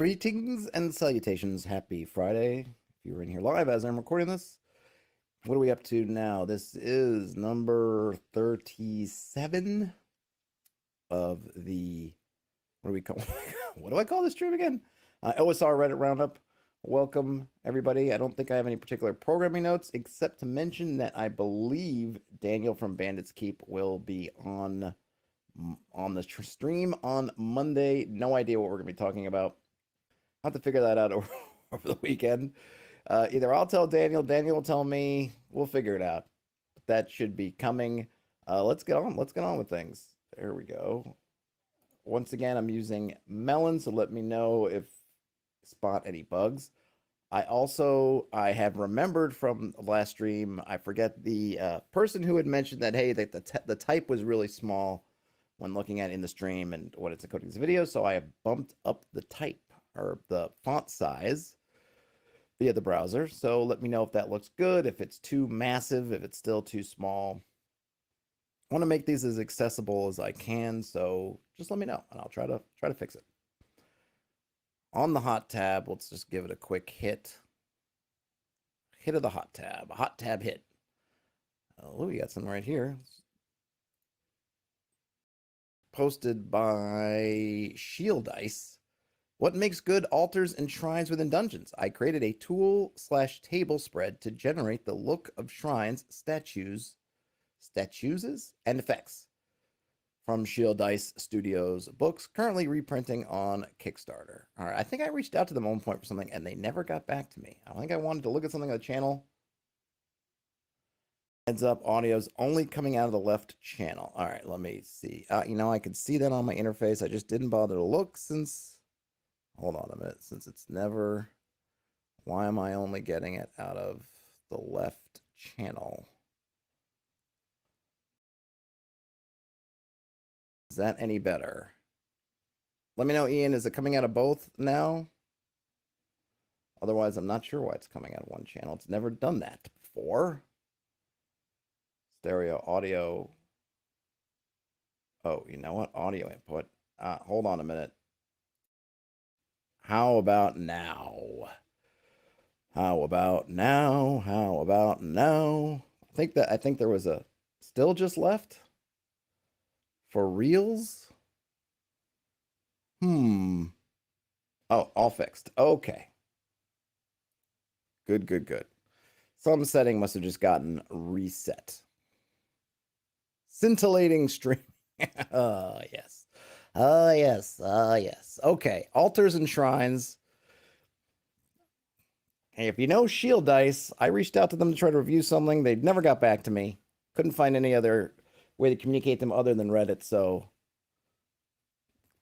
Greetings and salutations. Happy Friday. If you're in here live as I'm recording this, what are we up to now? This is number 37 of the, what do we call, what do I call this stream again? OSR Reddit Roundup. Welcome, everybody. I don't think I have any particular programming notes except to mention that I believe Daniel from Bandits Keep will be on the stream on Monday. No idea what we're going to be talking about. I'll have to figure that out over the weekend. Either I'll tell Daniel, Daniel will tell me. We'll figure it out. That should be coming. Let's get on. Let's get on with things. There we go. Once again, I'm using Melon, so let me know if spot any bugs. I have remembered from the last stream, I forget the person who had mentioned that, hey, that the type was really small when looking at it in the stream and what it's encoding this video, so I have bumped up the type or the font size via the browser. So let me know if that looks good, if it's too massive, if it's still too small. I want to make these as accessible as I can, so just let me know and I'll try to fix it. On the hot tab, let's just give it a quick hit. Hit of the hot tab, a hot tab hit. Oh, we got some right here. Posted by Shieldice. What makes good altars and shrines within dungeons? I created a tool/table spread to generate the look of shrines, statues, and effects from Shieldice Studios books, currently reprinting on Kickstarter. All right, I think I reached out to them at one point for something, and they never got back to me. I think I wanted to look at something on the channel. Heads up, audio's only coming out of the left channel. All right, let me see. I could see that on my interface. I just didn't bother to look since... Hold on a minute, since it's never... Why am I only getting it out of the left channel? Is that any better? Let me know, Ian, is it coming out of both now? Otherwise, I'm not sure why it's coming out of one channel. It's never done that before. Stereo, audio. Oh, you know what? Audio input. Hold on a minute. How about now? How about now? How about now? I think there was a still just left for reals. Oh, all fixed. Okay. Good. Some setting must have just gotten reset. Scintillating stream. Yes. Yes. Okay, altars and shrines. Hey, if you know Shieldice, I reached out to them to try to review something. They never got back to me. Couldn't find any other way to communicate them other than Reddit, so...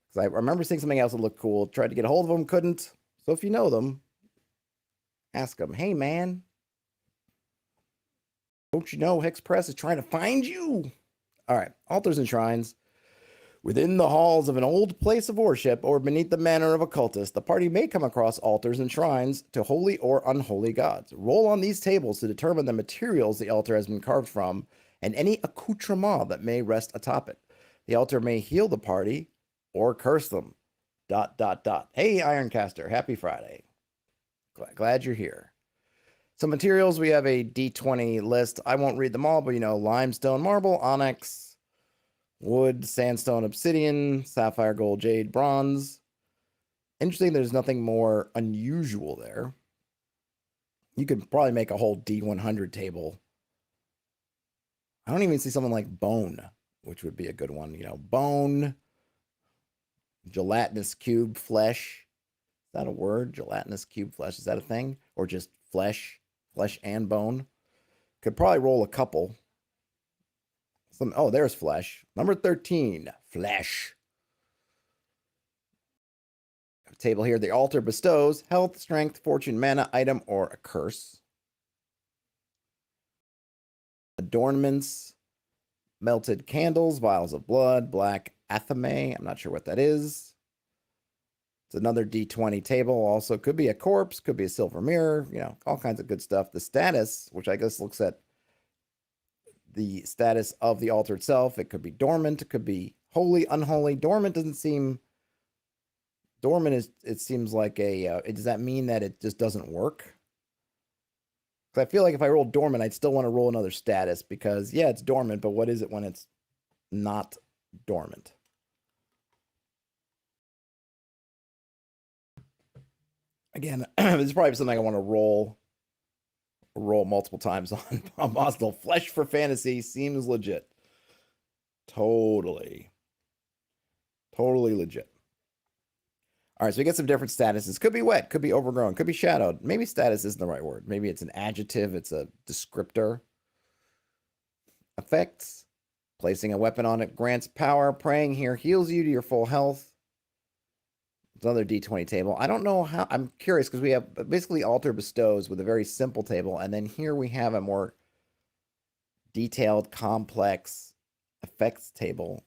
Because I remember seeing something else that looked cool. Tried to get a hold of them, couldn't. So if you know them, ask them, hey, man, don't you know Hex Press is trying to find you? All right, altars and shrines. Within the halls of an old place of worship or beneath the manor of a cultist, the party may come across altars and shrines to holy or unholy gods. Roll on these tables to determine the materials the altar has been carved from and any accoutrement that may rest atop it. The altar may heal the party or curse them. ... Hey, Ironcaster, happy Friday. Glad you're here. Some materials, we have a D20 list. I won't read them all, but limestone, marble, onyx, wood, sandstone, obsidian, sapphire, gold, jade, bronze. Interesting, there's nothing more unusual there. You could probably make a whole D100 table. I don't even see something like bone, which would be a good one. Bone, gelatinous cube, flesh. Is that a word? Gelatinous cube flesh. Is that a thing? Or just flesh and bone? Could probably roll a couple. Oh, there's flesh. Number 13, flesh. Table here. The altar bestows health, strength, fortune, mana, item, or a curse. Adornments, melted candles, vials of blood, black athame. I'm not sure what that is. It's another D20 table. Also could be a corpse, could be a silver mirror, all kinds of good stuff. The status, which I guess looks at the status of the altar itself. It could be dormant. It could be holy, unholy. Dormant doesn't seem Dormant is, it seems like a, does that mean that it just doesn't work? Because I feel like if I roll dormant, I'd still want to roll another status because, yeah, it's dormant, but what is it when it's not dormant? Again, this is probably something I want to roll multiple times on Boston. Flesh for Fantasy seems legit. Totally. Totally legit. All right, so we get some different statuses. Could be wet, could be overgrown, could be shadowed. Maybe status isn't the right word. Maybe it's an adjective, it's a descriptor. Effects. Placing a weapon on it grants power. Praying here heals you to your full health. It's another D20 table. I don't know how. I'm curious because we have basically altar bestows with a very simple table. And then here we have a more detailed, complex effects table.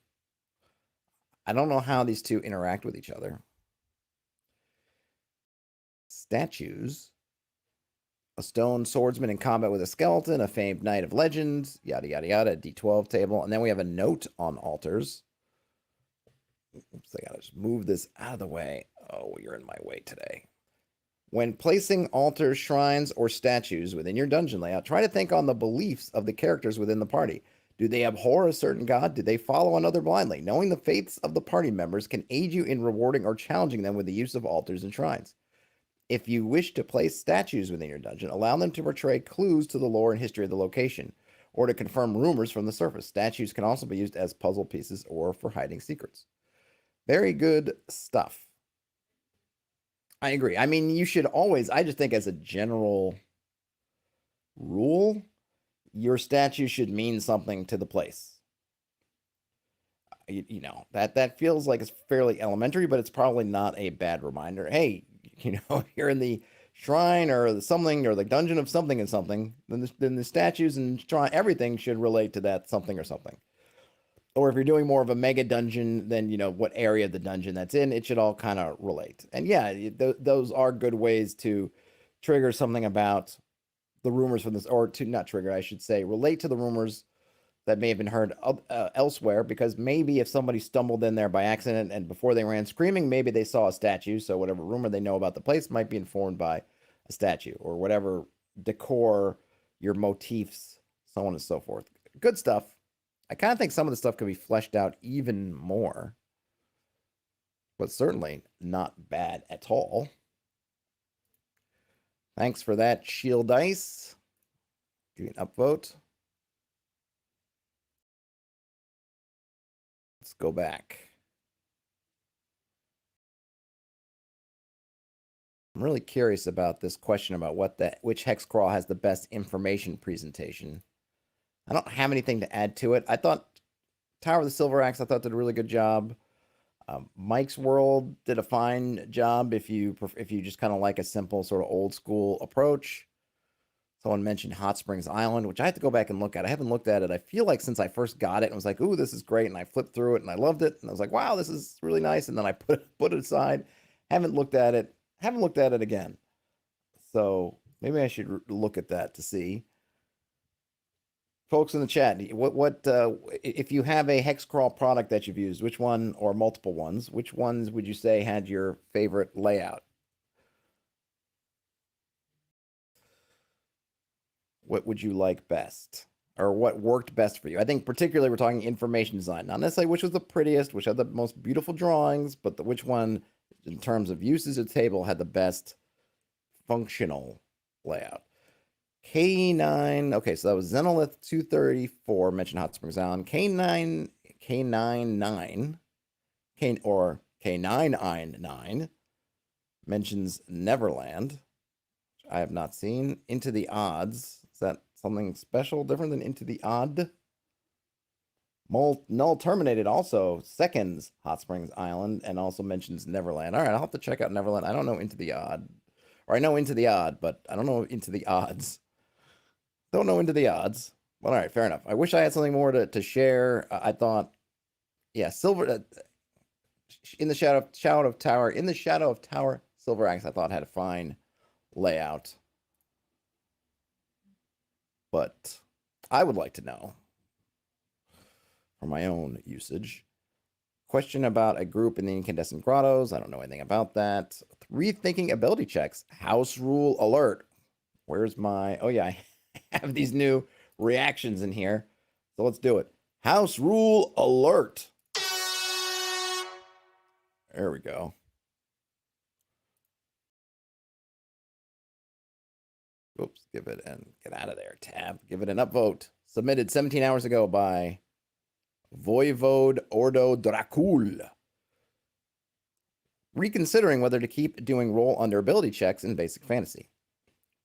I don't know how these two interact with each other. Statues. A stone swordsman in combat with a skeleton, a famed knight of legend, yada, yada, yada, D12 table. And then we have a note on altars. Oops, I gotta just move this out of the way. Oh, you're in my way today. When placing altars, shrines, or statues within your dungeon layout, try to think on the beliefs of the characters within the party. Do they abhor a certain god? Do they follow another blindly? Knowing the faiths of the party members can aid you in rewarding or challenging them with the use of altars and shrines. If you wish to place statues within your dungeon, allow them to portray clues to the lore and history of the location, or to confirm rumors from the surface. Statues can also be used as puzzle pieces or for hiding secrets. Very good stuff. I agree. I mean, you should always, I just think as a general rule, your statue should mean something to the place. You know, that feels like it's fairly elementary, but it's probably not a bad reminder. Hey, you know, you're in the shrine or something or the dungeon of something and something, then the statues and shrine, everything should relate to that something or something. Or if you're doing more of a mega dungeon, then, you know, what area of the dungeon that's in, it should all kind of relate. And yeah, those are good ways to trigger something about the rumors from this, or to not trigger, I should say, relate to the rumors that may have been heard elsewhere, because maybe if somebody stumbled in there by accident and before they ran screaming, maybe they saw a statue. So whatever rumor they know about the place might be informed by a statue, or whatever decor, your motifs, so on and so forth. Good stuff. I kind of think some of the stuff could be fleshed out even more, but certainly not bad at all. Thanks for that, Shieldice. Give you an upvote. Let's go back. I'm really curious about this question about which hexcrawl has the best information presentation. I don't have anything to add to it. I thought Tower of the Silver Axe, I thought did a really good job. Mike's World did a fine job if you just kind of like a simple sort of old school approach. Someone mentioned Hot Springs Island, which I have to go back and look at. I haven't looked at it. I feel like since I first got it, and was like, ooh, this is great. And I flipped through it and I loved it. And I was like, wow, this is really nice. And then I put it aside. Haven't looked at it. Haven't looked at it again. So maybe I should look at that to see. Folks in the chat, what if you have a hexcrawl product that you've used, which one, or multiple ones, which ones would you say had your favorite layout? What would you like best, or what worked best for you? I think particularly we're talking information design, not necessarily which was the prettiest, which had the most beautiful drawings, but which one, in terms of usage of the table, had the best functional layout. K9, okay, so that was Xenolith 234, mentioned Hot Springs Island. K9, K99, or K999 mentions Neverland, which I have not seen. Into the Odds, is that something special, different than Into the Odd? Null Terminated also seconds Hot Springs Island and also mentions Neverland. All right, I'll have to check out Neverland. I don't know Into the Odd, or I know Into the Odd, but I don't know Into the Odds. Don't know Into the Odds. Well, all right, fair enough. I wish I had something more to share. I thought, yeah, Silver in the shadow of Tower, Silver Axe, I thought had a fine layout, but I would like to know for my own usage. Question about a group in the incandescent grottos. I don't know anything about that. Rethinking ability checks. House rule alert. Where's my... Oh, yeah, I have these new reactions in here. So let's do it. House rule alert. There we go. Oops, give it and get out of there. Tab. Give it an upvote. Submitted 17 hours ago by Voivode Ordo Dracul. Reconsidering whether to keep doing roll under ability checks in basic fantasy.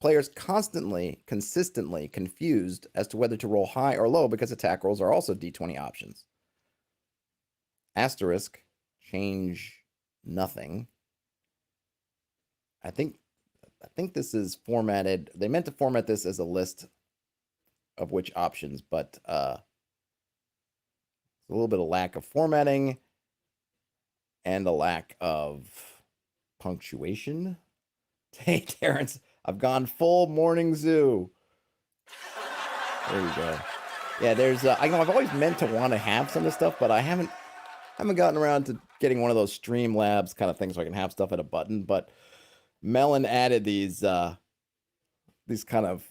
Players consistently confused as to whether to roll high or low because attack rolls are also d20 options. Asterisk, change nothing. I think this is formatted. They meant to format this as a list of which options, but a little bit of lack of formatting and a lack of punctuation. Hey, Terrence, I've gone full morning zoo. There you go. Yeah, there's. I know I've always meant to want to have some of this stuff, but I haven't gotten around to getting one of those Streamlabs kind of things so I can have stuff at a button. But Melon added these kind of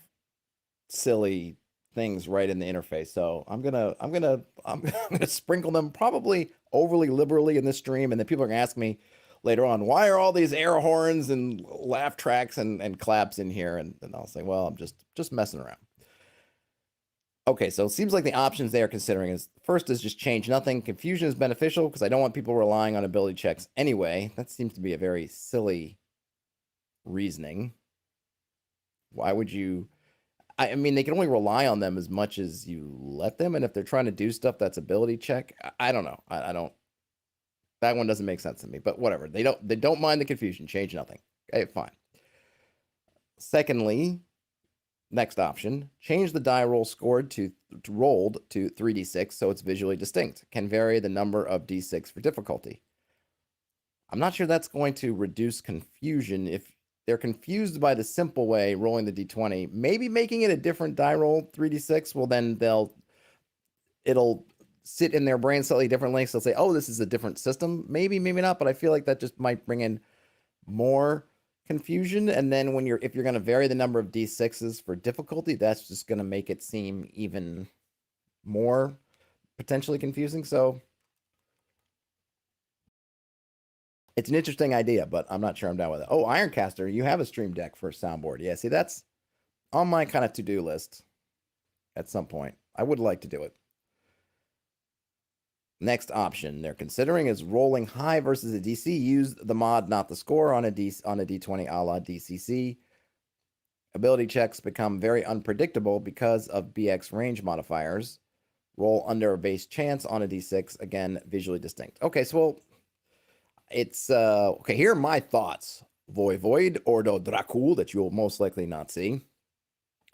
silly things right in the interface, so I'm gonna sprinkle them probably overly liberally in this stream, and then people are gonna ask me later on, why are all these air horns and laugh tracks and claps in here? And I'll say, well, I'm just messing around. Okay, so it seems like the options they are considering is, first is just change nothing. Confusion is beneficial because I don't want people relying on ability checks anyway. That seems to be a very silly reasoning. Why would you... I mean, they can only rely on them as much as you let them, and if they're trying to do stuff that's ability check, I don't know. I don't... That one doesn't make sense to me, but whatever. They don't mind the confusion. Change nothing. Okay, fine. Secondly, next option, change the die roll scored to rolled to 3d6 so it's visually distinct. Can vary the number of d6 for difficulty. I'm not sure that's going to reduce confusion. If they're confused by the simple way, rolling the d20, maybe making it a different die roll, 3d6, well, then it'll sit in their brain slightly differently. So they'll say, oh, this is a different system. Maybe, maybe not, but I feel like that just might bring in more confusion. And then if you're going to vary the number of d6s for difficulty, that's just going to make it seem even more potentially confusing. So it's an interesting idea, but I'm not sure I'm down with it. Oh, Ironcaster, you have a stream deck for a soundboard. Yeah, see, that's on my kind of to-do list at some point. I would like to do it. Next option they're considering is rolling high versus a DC. Use the mod, not the score, on a D20 a la DCC. Ability checks become very unpredictable because of BX range modifiers. Roll under a base chance on a D6, again, visually distinct. Okay, so well, it's okay. Here are my thoughts. Voivode Ordo Dracul, that you will most likely not see.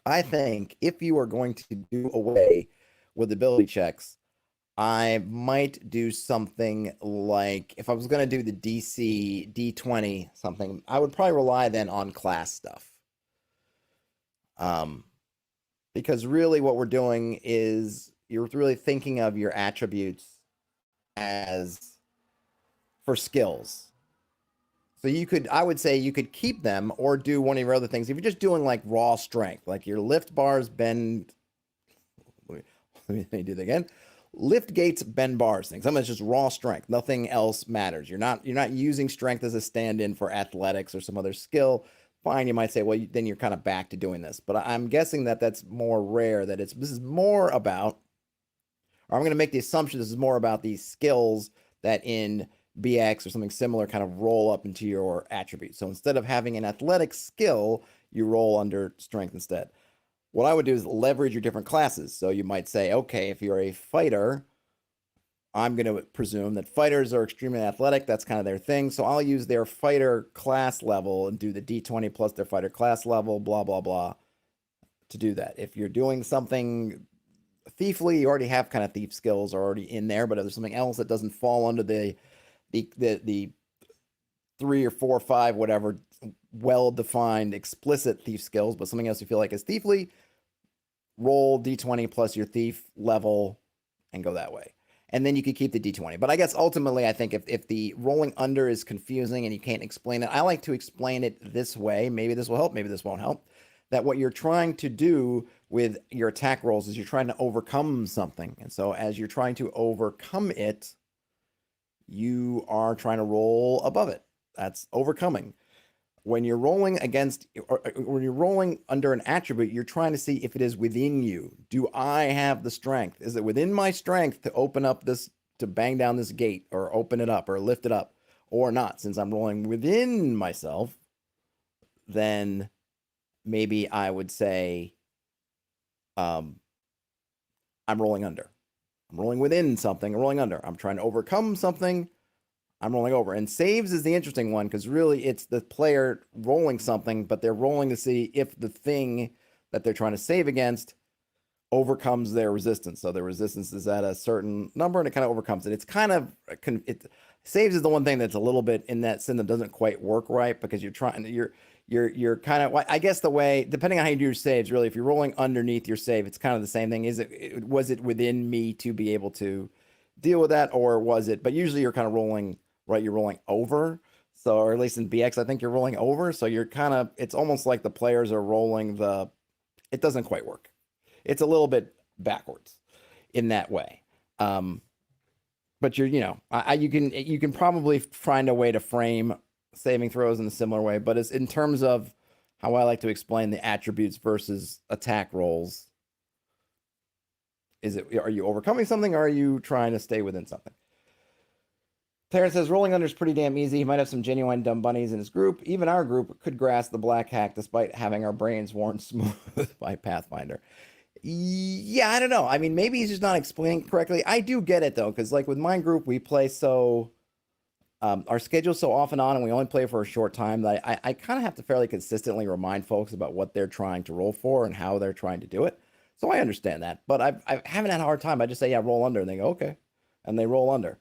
I think if you are going to do away with ability checks, I might do something like, if I was going to do the DC D20 something, I would probably rely then on class stuff. Because really what we're doing is you're really thinking of your attributes as for skills. So I would say you could keep them or do one of your other things. If you're just doing like raw strength, like your lift bars, bend, let me do that again. Lift gates, bend bars, things. Something that's just raw strength. Nothing else matters. You're not using strength as a stand-in for athletics or some other skill. Fine, you might say, well, then you're kind of back to doing this. But I'm guessing that that's more rare. That this is more about, or I'm going to make the assumption this is more about these skills that in BX or something similar kind of roll up into your attributes. So instead of having an athletic skill, you roll under strength instead. What I would do is leverage your different classes. So you might say, okay, if you're a fighter, I'm going to presume that fighters are extremely athletic. That's kind of their thing. So I'll use their fighter class level and do the D20 plus their fighter class level, blah, blah, blah, to do that. If you're doing something thiefly, you already have kind of thief skills already in there, but if there's something else that doesn't fall under the 3 or 4 or 5, whatever, well-defined explicit thief skills, but something else you feel like is thiefly, roll D20 plus your thief level and go that way. and then you could keep the d20. But I guess ultimately, I think if the rolling under is confusing and you can't explain it, I like to explain it this way. Maybe this will help, maybe this won't help. That what you're trying to do with your attack rolls is you're trying to overcome something. And so as you're trying to overcome it, you are trying to roll above it. That's overcoming. When you're rolling against, or when you're rolling under an attribute, you're trying to see if it is within you. Do I have the strength? Is it within my strength to open up this, to bang down this gate, or open it up, or lift it up, or not? Since I'm rolling within myself, then maybe I would say I'm rolling under. I'm rolling within something, I'm rolling under. I'm trying to overcome something, I'm rolling over. And saves is the interesting one, because really it's the player rolling something, but they're rolling to see if the thing that they're trying to save against overcomes their resistance. So their resistance is at a certain number, and it kind of overcomes it. It's kind of, saves is the one thing that's a little bit in that sin that doesn't quite work right, because you're trying, you're kind of, I guess the way, depending on how you do your saves, really, if you're rolling underneath your save, it's kind of the same thing. Was it within me to be able to deal with that, or was it? But usually you're kind of rolling, right? You're rolling over. So, or at least in BX, I think you're rolling over. So you're kind of, it's almost like the players are rolling it doesn't quite work. It's a little bit backwards in that way. But you can probably find a way to frame saving throws in a similar way, but it's in terms of how I like to explain the attributes versus attack rolls. Are you overcoming something, or are you trying to stay within something? Terrence says, rolling under is pretty damn easy. He might have some genuine dumb bunnies in his group. Even our group could grasp the black hack despite having our brains worn smooth by Pathfinder. Yeah, I don't know. I mean, maybe he's just not explaining correctly. I do get it, though, because like with my group, we play so... our schedule's so off and on, and we only play for a short time that I kind of have to fairly consistently remind folks about what they're trying to roll for and how they're trying to do it. So I understand that, but I haven't had a hard time. I just say, yeah, roll under, and they go, okay, and they roll under.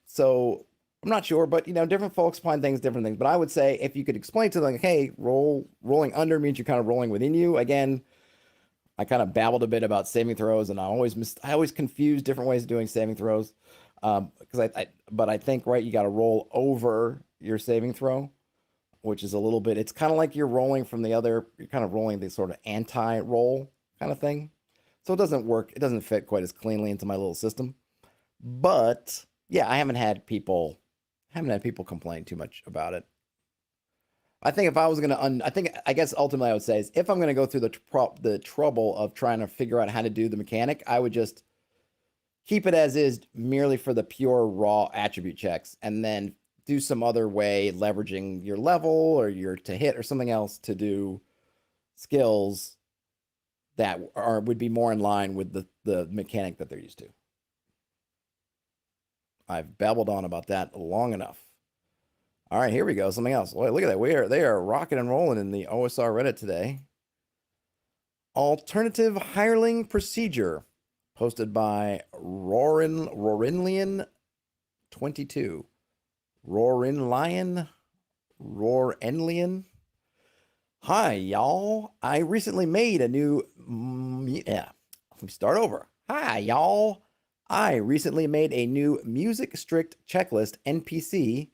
So I'm not sure, but different folks find different things. But I would say if you could explain to them, like, hey, rolling under means you're kind of rolling within you. Again, I kind of babbled a bit about saving throws, and I always confuse different ways of doing saving throws. Because but I think, right, you got to roll over your saving throw, which is a little bit, it's kind of like you're rolling from you're kind of rolling the sort of anti-roll kind of thing. So it doesn't work. It doesn't fit quite as cleanly into my little system. But yeah, I haven't had people complain too much about it. I think if I was going to, I guess ultimately I would say is if I'm going to go through the trouble of trying to figure out how to do the mechanic, I would just keep it as is, merely for the pure raw attribute checks, and then do some other way, leveraging your level or your to hit or something else to do skills that would be more in line with the mechanic that they're used to. I've babbled on about that long enough. All right, here we go. Something else. Look at that. They are rocking and rolling in the OSR Reddit today. Alternative hireling procedure, posted by Rorinlian22. Rorenlian. Hi, y'all. I recently made a new... Let me start over. Hi, y'all. I recently made a new music strict checklist NPC.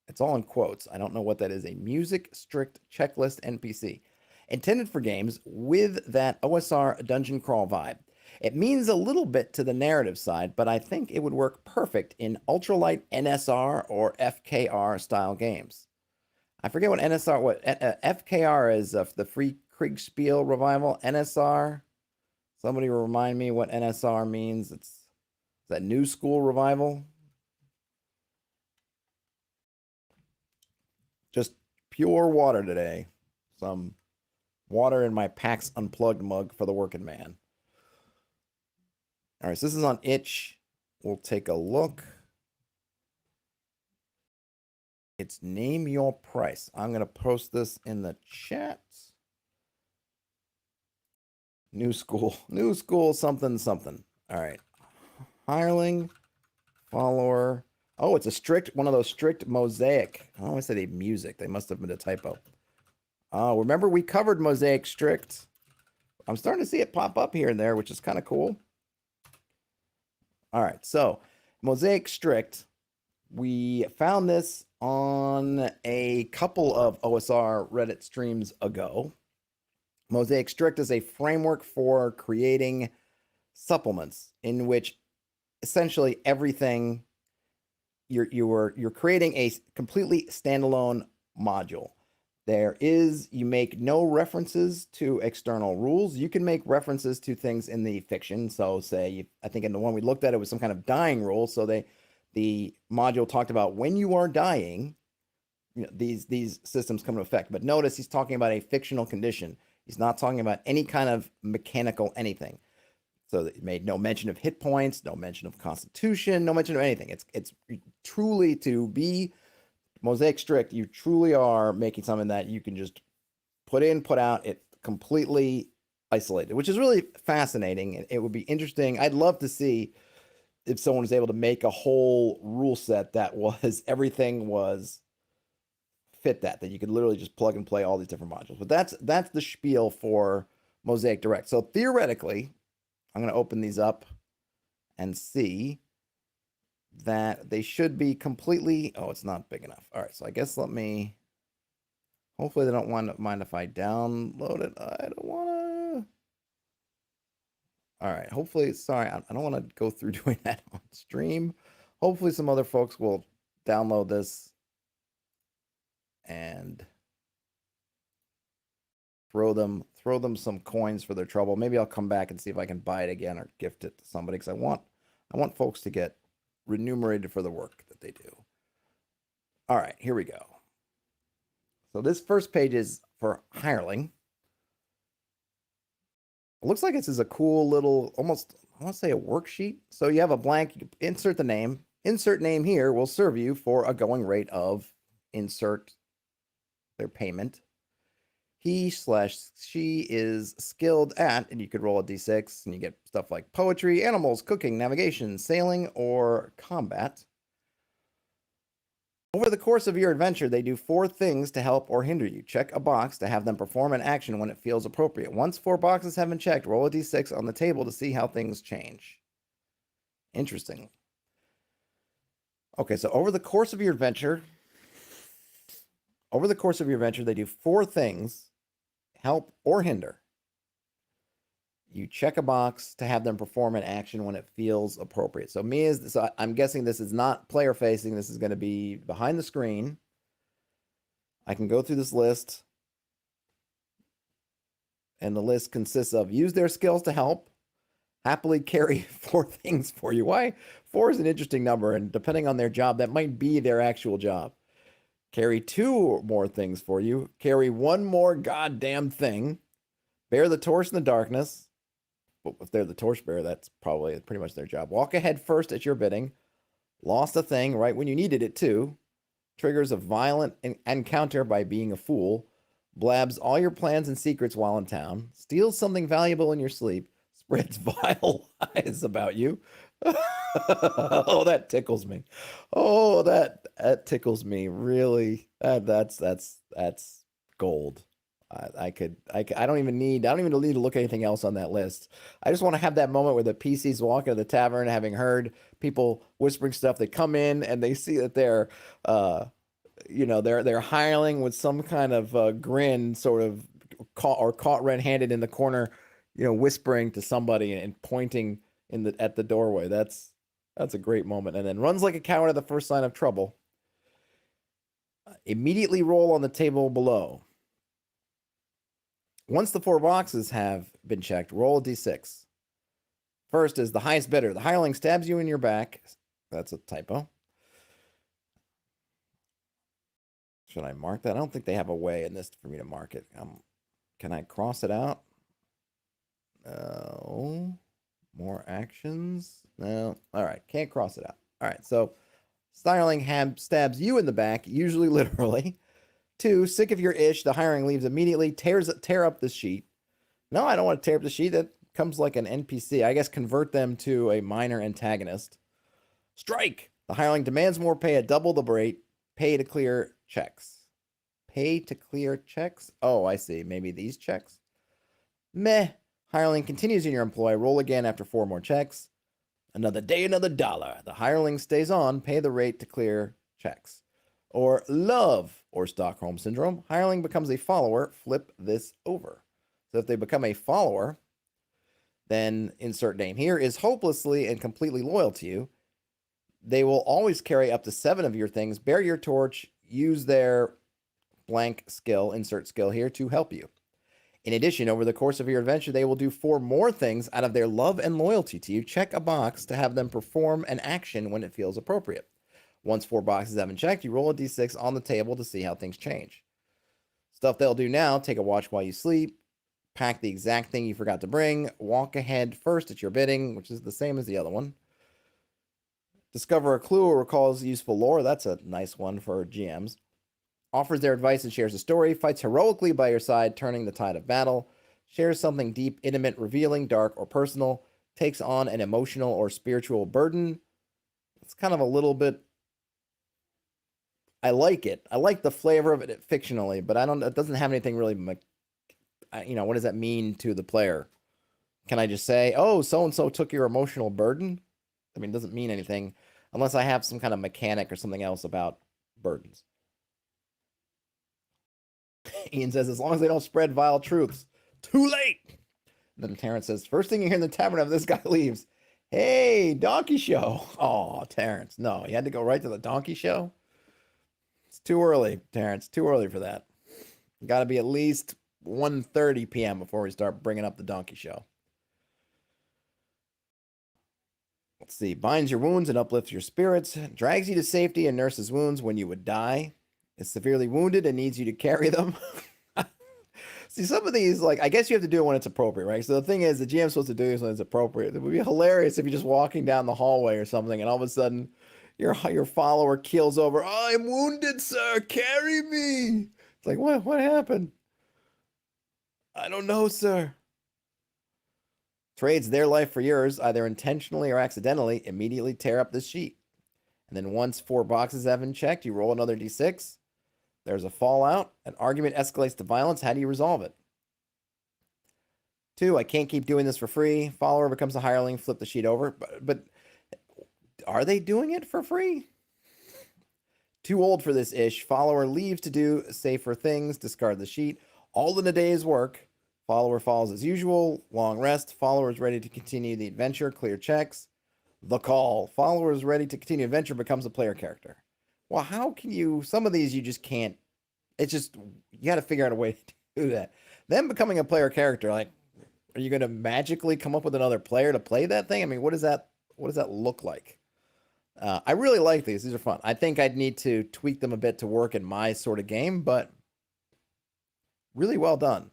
It's all in quotes. I don't know what that is. A music strict checklist NPC. Intended for games with that OSR dungeon crawl vibe. It means a little bit to the narrative side, but I think it would work perfect in ultralight NSR or FKR style games. I forget what FKR is, the Free Kriegspiel revival. NSR, somebody remind me what NSR means. It's that New School revival. Just pure water today. Some water in my PAX Unplugged mug for the working man. All right, so this is on itch. We'll take a look. It's name your price. I'm going to post this in the chat. New school, something, something. All right. Hireling, follower. Oh, it's one of those strict mosaic. I don't want to say they music. They must have been a typo. Oh, remember we covered mosaic strict. I'm starting to see it pop up here and there, which is kind of cool. All right, so Mosaic Strict, we found this on a couple of OSR Reddit streams ago. Mosaic Strict is a framework for creating supplements in which essentially everything you're creating a completely standalone module. You make no references to external rules. You can make references to things in the fiction. So say, I think in the one we looked at, it was some kind of dying rule. So the module talked about when you are dying, these systems come into effect. But notice he's talking about a fictional condition. He's not talking about any kind of mechanical anything. So it made no mention of hit points, no mention of constitution, no mention of anything. It's truly, to be Mosaic Strict, you truly are making something that you can just put in, put out, it completely isolated, which is really fascinating. And it would be interesting. I'd love to see if someone was able to make a whole rule set that was everything was fit that you could literally just plug and play all these different modules. But that's the spiel for Mosaic Direct. So theoretically, I'm going to open these up and see that they should be completely, oh, it's not big enough. All right, so I guess hopefully they don't mind if I download it. I don't want to. All right, hopefully, sorry, I don't want to go through doing that on stream. Hopefully some other folks will download this and throw them some coins for their trouble. Maybe I'll come back and see if I can buy it again or gift it to somebody, because I want folks to get remunerated for the work that they do. All right, here we go. So this first page is for hireling. It looks like this is a cool little, almost, I want to say a worksheet. So you have a blank, you insert the name. Insert name here will serve you for a going rate of insert their payment. He/she is skilled at, and you could roll a d6 and you get stuff like poetry, animals, cooking, navigation, sailing, or combat. Over the course of your adventure, they do 4 things to help or hinder you. Check a box to have them perform an action when it feels appropriate. Once 4 boxes have been checked, roll a d6 on the table to see how things change. Interesting. Okay, so over the course of your adventure, they do 4 things, help or hinder. You check a box to have them perform an action when it feels appropriate. So I'm guessing this is not player facing. This is going to be behind the screen. I can go through this list, and the list consists of use their skills to help, happily carry 4 things for you. Why? 4 is an interesting number, and depending on their job, that might be their actual job. Carry 2 more things for you. Carry 1 more goddamn thing. Bear the torch in the darkness. But if they're the torchbearer, that's probably pretty much their job. Walk ahead first at your bidding. Lost a thing right when you needed it too. Triggers a violent encounter by being a fool. Blabs all your plans and secrets while in town. Steals something valuable in your sleep. Spreads vile lies about you. Oh, that tickles me. Oh, that tickles me. Really. That's gold. I don't even need to look at anything else on that list. I just want to have that moment where the PCs walk into the tavern, having heard people whispering stuff. They come in and they see that they're hireling with some kind of grin, sort of caught red-handed in the corner, whispering to somebody and pointing at the doorway. That's a great moment. And then runs like a coward at the first sign of trouble. Immediately roll on the table below. Once the 4 boxes have been checked, roll a d6. First is the highest bidder. The hireling stabs you in your back. That's a typo. Should I mark that? I don't think they have a way in this for me to mark it. Can I cross it out? No. More actions? No. All right. Can't cross it out. All right. So hireling stabs you in the back, usually literally. 2, sick of your ish, the hireling leaves immediately, tear up the sheet. No, I don't want to tear up the sheet. That comes like an NPC. I guess convert them to a minor antagonist. Strike! The hireling demands more pay at double the rate. Pay to clear checks. Pay to clear checks? Oh, I see. Maybe these checks? Meh. Hireling continues in your employ. Roll again after 4 more checks. Another day, another dollar. The hireling stays on, pay the rate to clear checks. Or love, or Stockholm Syndrome. Hireling becomes a follower, flip this over. So if they become a follower, then insert name here, is hopelessly and completely loyal to you. They will always carry up to 7 of your things, bear your torch, use their blank skill, insert skill here, to help you. In addition, over the course of your adventure, they will do 4 more things out of their love and loyalty to you. Check a box to have them perform an action when it feels appropriate. Once 4 boxes have been checked, you roll a d6 on the table to see how things change. Stuff they'll do now: take a watch while you sleep, pack the exact thing you forgot to bring, walk ahead first at your bidding, which is the same as the other one. Discover a clue or recalls useful lore. That's a nice one for GMs. Offers their advice and shares a story, fights heroically by your side, turning the tide of battle, shares something deep, intimate, revealing, dark, or personal, takes on an emotional or spiritual burden. It's kind of a little bit... I like it. I like the flavor of it fictionally, but it doesn't have anything really... what does that mean to the player? Can I just say, oh, so-and-so took your emotional burden? I mean, it doesn't mean anything unless I have some kind of mechanic or something else about burdens. Ian says, as long as they don't spread vile truths. Too late! Then Terrence says, first thing you hear in the tavern after this guy leaves, hey, donkey show. Oh, Terrence, no, you had to go right to the donkey show? It's too early, Terrence, too early for that. Got to be at least 1:30 p.m. before we start bringing up the donkey show. Let's see. Binds your wounds and uplifts your spirits. Drags you to safety and nurses wounds when you would die. Is severely wounded and needs you to carry them. See, some of these, like, I guess you have to do it when it's appropriate, right? So the thing is, the GM's supposed to do this when it's appropriate. It would be hilarious if you're just walking down the hallway or something, and all of a sudden, your follower keels over. Oh, I'm wounded, sir. Carry me. It's like, what happened? I don't know, sir. Trades their life for yours, either intentionally or accidentally. Immediately tear up this sheet. And then once 4 boxes have been checked, you roll another d6. There's a fallout. An argument escalates to violence. How do you resolve it? 2, I can't keep doing this for free. Follower becomes a hireling. Flip the sheet over. But are they doing it for free? Too old for this ish. Follower leaves to do safer things. Discard the sheet. All in a day's work. Follower falls as usual. Long rest. Follower is ready to continue the adventure. Clear checks. The call. Follower is ready to continue adventure. Becomes a player character. Well, how can you... Some of these you just can't... It's just... You got to figure out a way to do that. Them becoming a player character, like... Are you going to magically come up with another player to play that thing? I mean, what does that look like? I really like these. These are fun. I think I'd need to tweak them a bit to work in my sort of game, but... Really well done.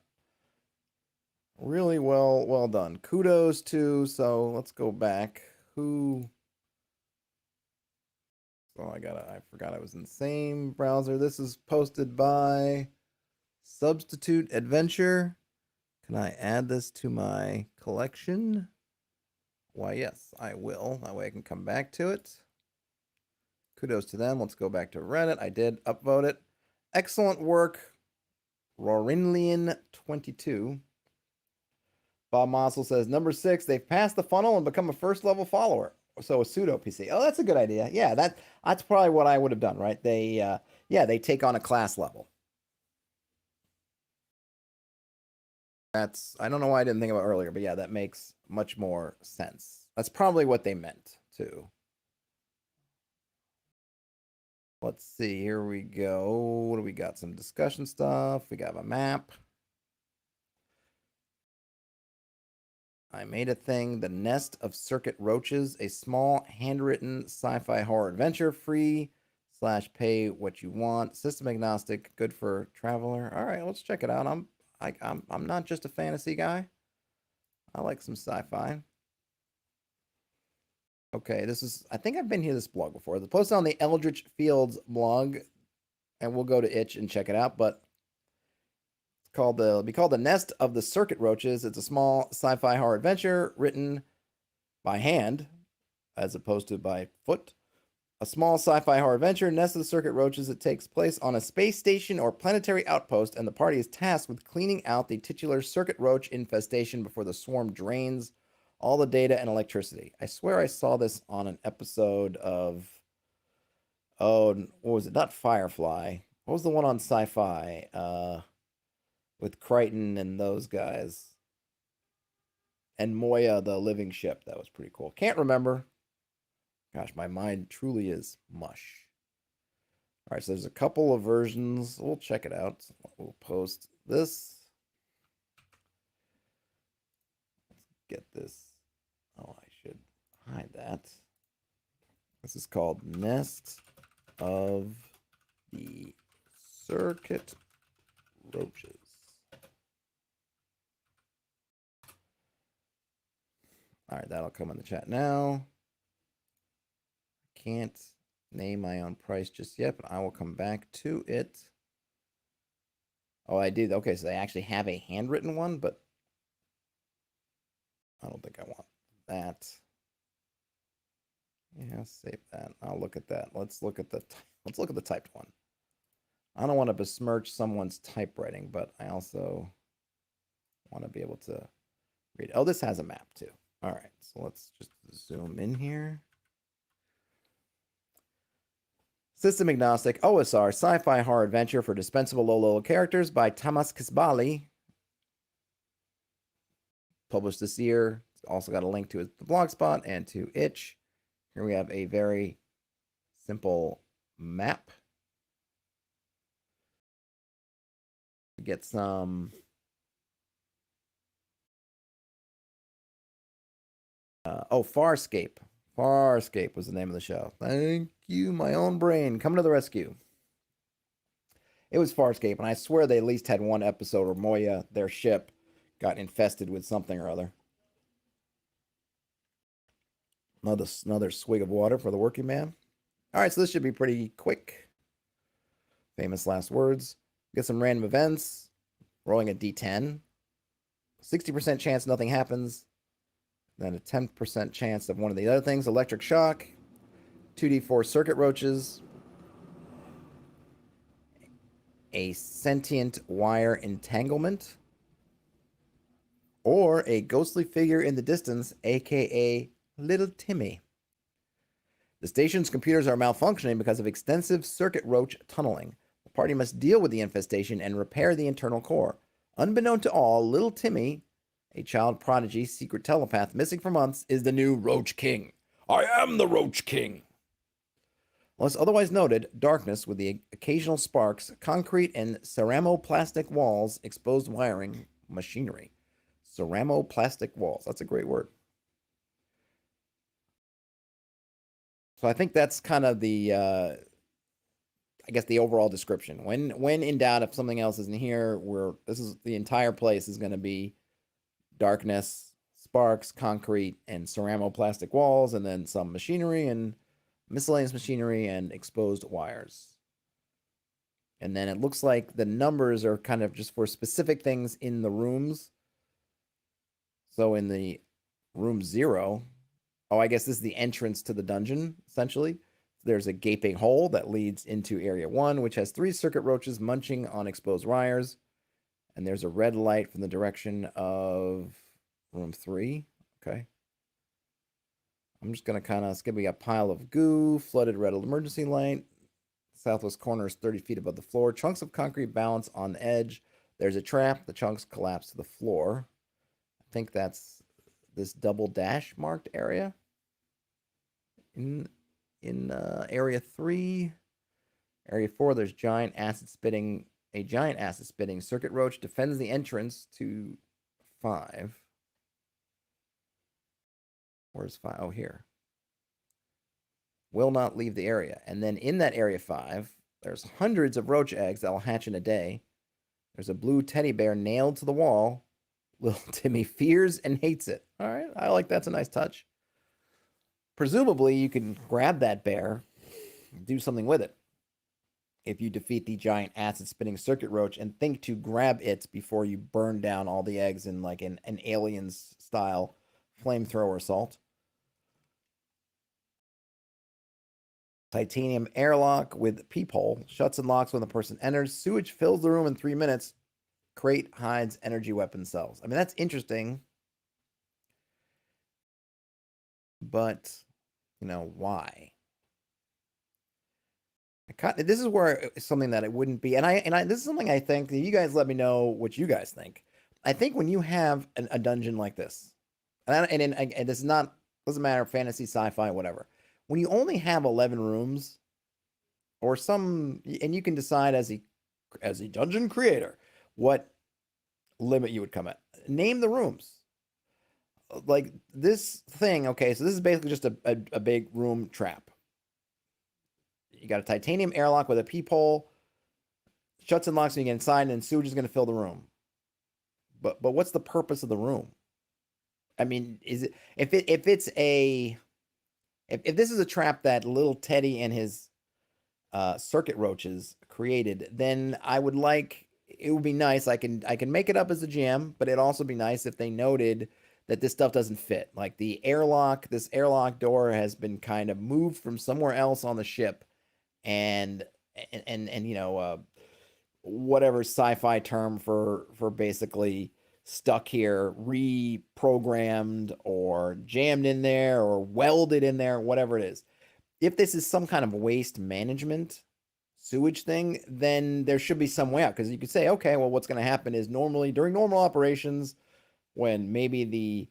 Really well done. Kudos to... So, let's go back. Who... Oh, I forgot I was in the same browser. This is posted by Substitute Adventure. Can I add this to my collection? Why, yes, I will. That way I can come back to it. Kudos to them. Let's go back to Reddit. I did upvote it. Excellent work, Rorinlian22. Bob Mossel says, number 6, they've passed the funnel and become a first-level follower. So a pseudo PC. Oh, that's a good idea. Yeah, that's probably what I would have done, right? They take on a class level. I don't know why I didn't think about it earlier, but yeah, that makes much more sense. That's probably what they meant too. Let's see, here we go. What do we got? Some discussion stuff. We got a map. I made a thing, The Nest of Circuit Roaches, a small handwritten sci-fi horror adventure, free/pay what you want, system agnostic, good for traveler. All right, let's check it out. I'm not just a fantasy guy. I like some sci-fi. Okay, I think I've been here this blog before. It's posted on the Eldritch Fields blog, and we'll go to itch and check it out, but it'll be called The Nest of the Circuit Roaches. It's a small sci-fi horror adventure written by hand as opposed to by foot. A small sci-fi horror adventure, Nest of the Circuit Roaches. It takes place on a space station or planetary outpost, and the party is tasked with cleaning out the titular circuit roach infestation before the swarm drains All the data and electricity. I swear I saw this on an episode of, oh, what was it? Not Firefly. What was the one on Sci-Fi? With Crichton and those guys. And Moya, the living ship. That was pretty cool. Can't remember. Gosh, my mind truly is mush. All right, so there's a couple of versions. We'll check it out. We'll post this. Let's get this. Oh, I should hide that. This is called Nest of the Circuit Roaches. All right, that'll come in the chat now. Can't name my own price just yet, but I will come back to it. Oh, I did. Okay, so they actually have a handwritten one, but I don't think I want that. Yeah, save that. I'll look at that. Let's look at the typed one. I don't want to besmirch someone's typewriting, but I also want to be able to read. Oh, this has a map too. All right, so let's just zoom in here. System agnostic OSR sci-fi horror adventure for dispensable low-level characters by Tamas Kisbali. Published this year. It's also got a link to the blogspot and to itch. Here we have a very simple map. Get some Farscape. Farscape was the name of the show. Thank you, my own brain. Coming to the rescue. It was Farscape, and I swear they at least had one episode where Moya, their ship, got infested with something or other. Another swig of water for the working man. All right, so this should be pretty quick. Famous last words. Get some random events. Rolling a d10. 60% chance nothing happens. Then a 10% chance of one of the other things. Electric shock. 2d4 circuit roaches. A sentient wire entanglement. Or a ghostly figure in the distance, aka Little Timmy. The station's computers are malfunctioning because of extensive circuit roach tunneling. The party must deal with the infestation and repair the internal core. Unbeknown to all, Little Timmy, a child prodigy, secret telepath missing for months, is the new Roach King. I am the Roach King. Unless otherwise noted, darkness with the occasional sparks, concrete and ceramoplastic walls, exposed wiring, machinery. Ceramoplastic walls. That's a great word. So I think that's kind of the, I guess, the overall description. When in doubt, if something else isn't here, the entire place is going to be darkness, sparks, concrete, and ceramoplastic walls, and then some machinery and miscellaneous machinery and exposed wires. And then it looks like the numbers are kind of just for specific things in the rooms. So in the room 0, I guess this is the entrance to the dungeon, essentially. There's a gaping hole that leads into area 1, which has 3 circuit roaches munching on exposed wires. And there's a red light from the direction of room 3. Okay. I'm just going to kind of skip. We got pile of goo, flooded red emergency light. Southwest corner is 30 feet above the floor. Chunks of concrete balance on the edge. There's a trap. The chunks collapse to the floor. I think that's this double dash marked area. In area 3. Area 4, there's a giant acid spitting circuit roach defends the entrance to 5. Where's 5? Oh, here. Will not leave the area. And then in that area 5, there's hundreds of roach eggs that will hatch in a day. There's a blue teddy bear nailed to the wall. Little Timmy fears and hates it. All right, I like that's a nice touch. Presumably, you can grab that bear, do something with it. If you defeat the giant acid-spitting circuit roach and think to grab it before you burn down all the eggs in like an Aliens-style flamethrower assault. Titanium airlock with peephole. Shuts and locks when the person enters. Sewage fills the room in 3 minutes. Crate hides energy weapon cells. I mean, that's interesting. but why? This is where it's something that it wouldn't be, and this is something I think that you guys let me know what you guys think. I think when you have a dungeon like this, and this is not, doesn't matter, fantasy, sci-fi, whatever. When you only have 11 rooms, or some, and you can decide as a dungeon creator what limit you would come at. Name the rooms. Like this thing, okay, so this is basically just a big room trap. You got a titanium airlock with a peephole, shuts and locks when you get inside, and then sewage is going to fill the room. But what's the purpose of the room? I mean, is it if this is a trap that little Teddy and his circuit roaches created, then I would like, it would be nice. I can make it up as a GM, but it'd also be nice if they noted that this stuff doesn't fit. Like this airlock door has been kind of moved from somewhere else on the ship, and whatever sci-fi term for basically stuck here, reprogrammed or jammed in there or welded in there, whatever it is. If this is some kind of waste management sewage thing, then there should be some way out, because you could say, okay, well, what's going to happen is normally during normal operations, when maybe the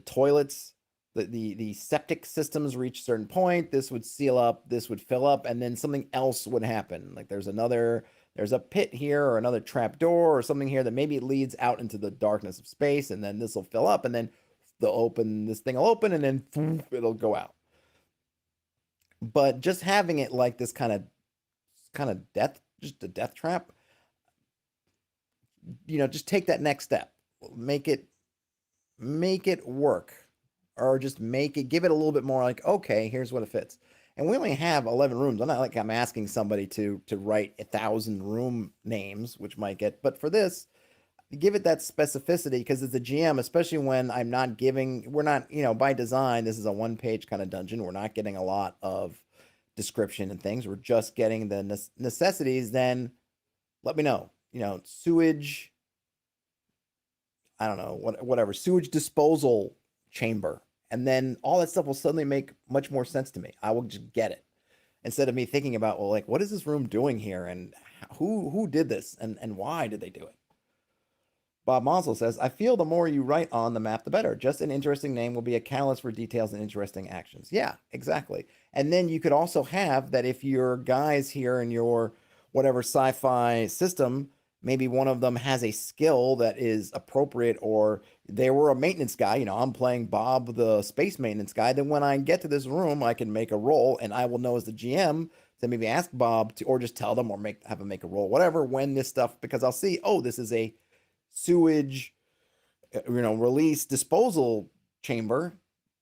toilets, the septic systems reach a certain point, this would seal up, this would fill up, and then something else would happen. Like there's a pit here or another trap door or something here that maybe it leads out into the darkness of space, and then this will fill up, and then this thing will open, and then it'll go out. But just having it like this kind of just a death trap, just take that next step, make it work, or just give it a little bit more like, okay, here's what it fits. And we only have 11 rooms. I'm not like I'm asking somebody to write 1,000 room names, which might get, but for this, give it that specificity, because as a GM, especially when we're not, by design, this is a 1-page kind of dungeon. We're not getting a lot of description and things. We're just getting the necessities. Then let me know, sewage, I don't know, whatever, sewage disposal chamber. And then all that stuff will suddenly make much more sense to me. I will just get it, instead of me thinking about, well, like, what is this room doing here, and who did this, and why did they do it? Bob Monsell says, I feel the more you write on the map, the better. Just an interesting name will be a catalyst for details and interesting actions. Yeah, exactly. And then you could also have that if your guys here in your whatever sci-fi system, maybe one of them has a skill that is appropriate, or they were a maintenance guy. I'm playing Bob, the space maintenance guy. Then when I get to this room, I can make a roll, and I will know as the GM to maybe ask Bob to, or just tell them, or have him make a roll, whatever, when this stuff, because I'll see, oh, this is a sewage, release disposal chamber.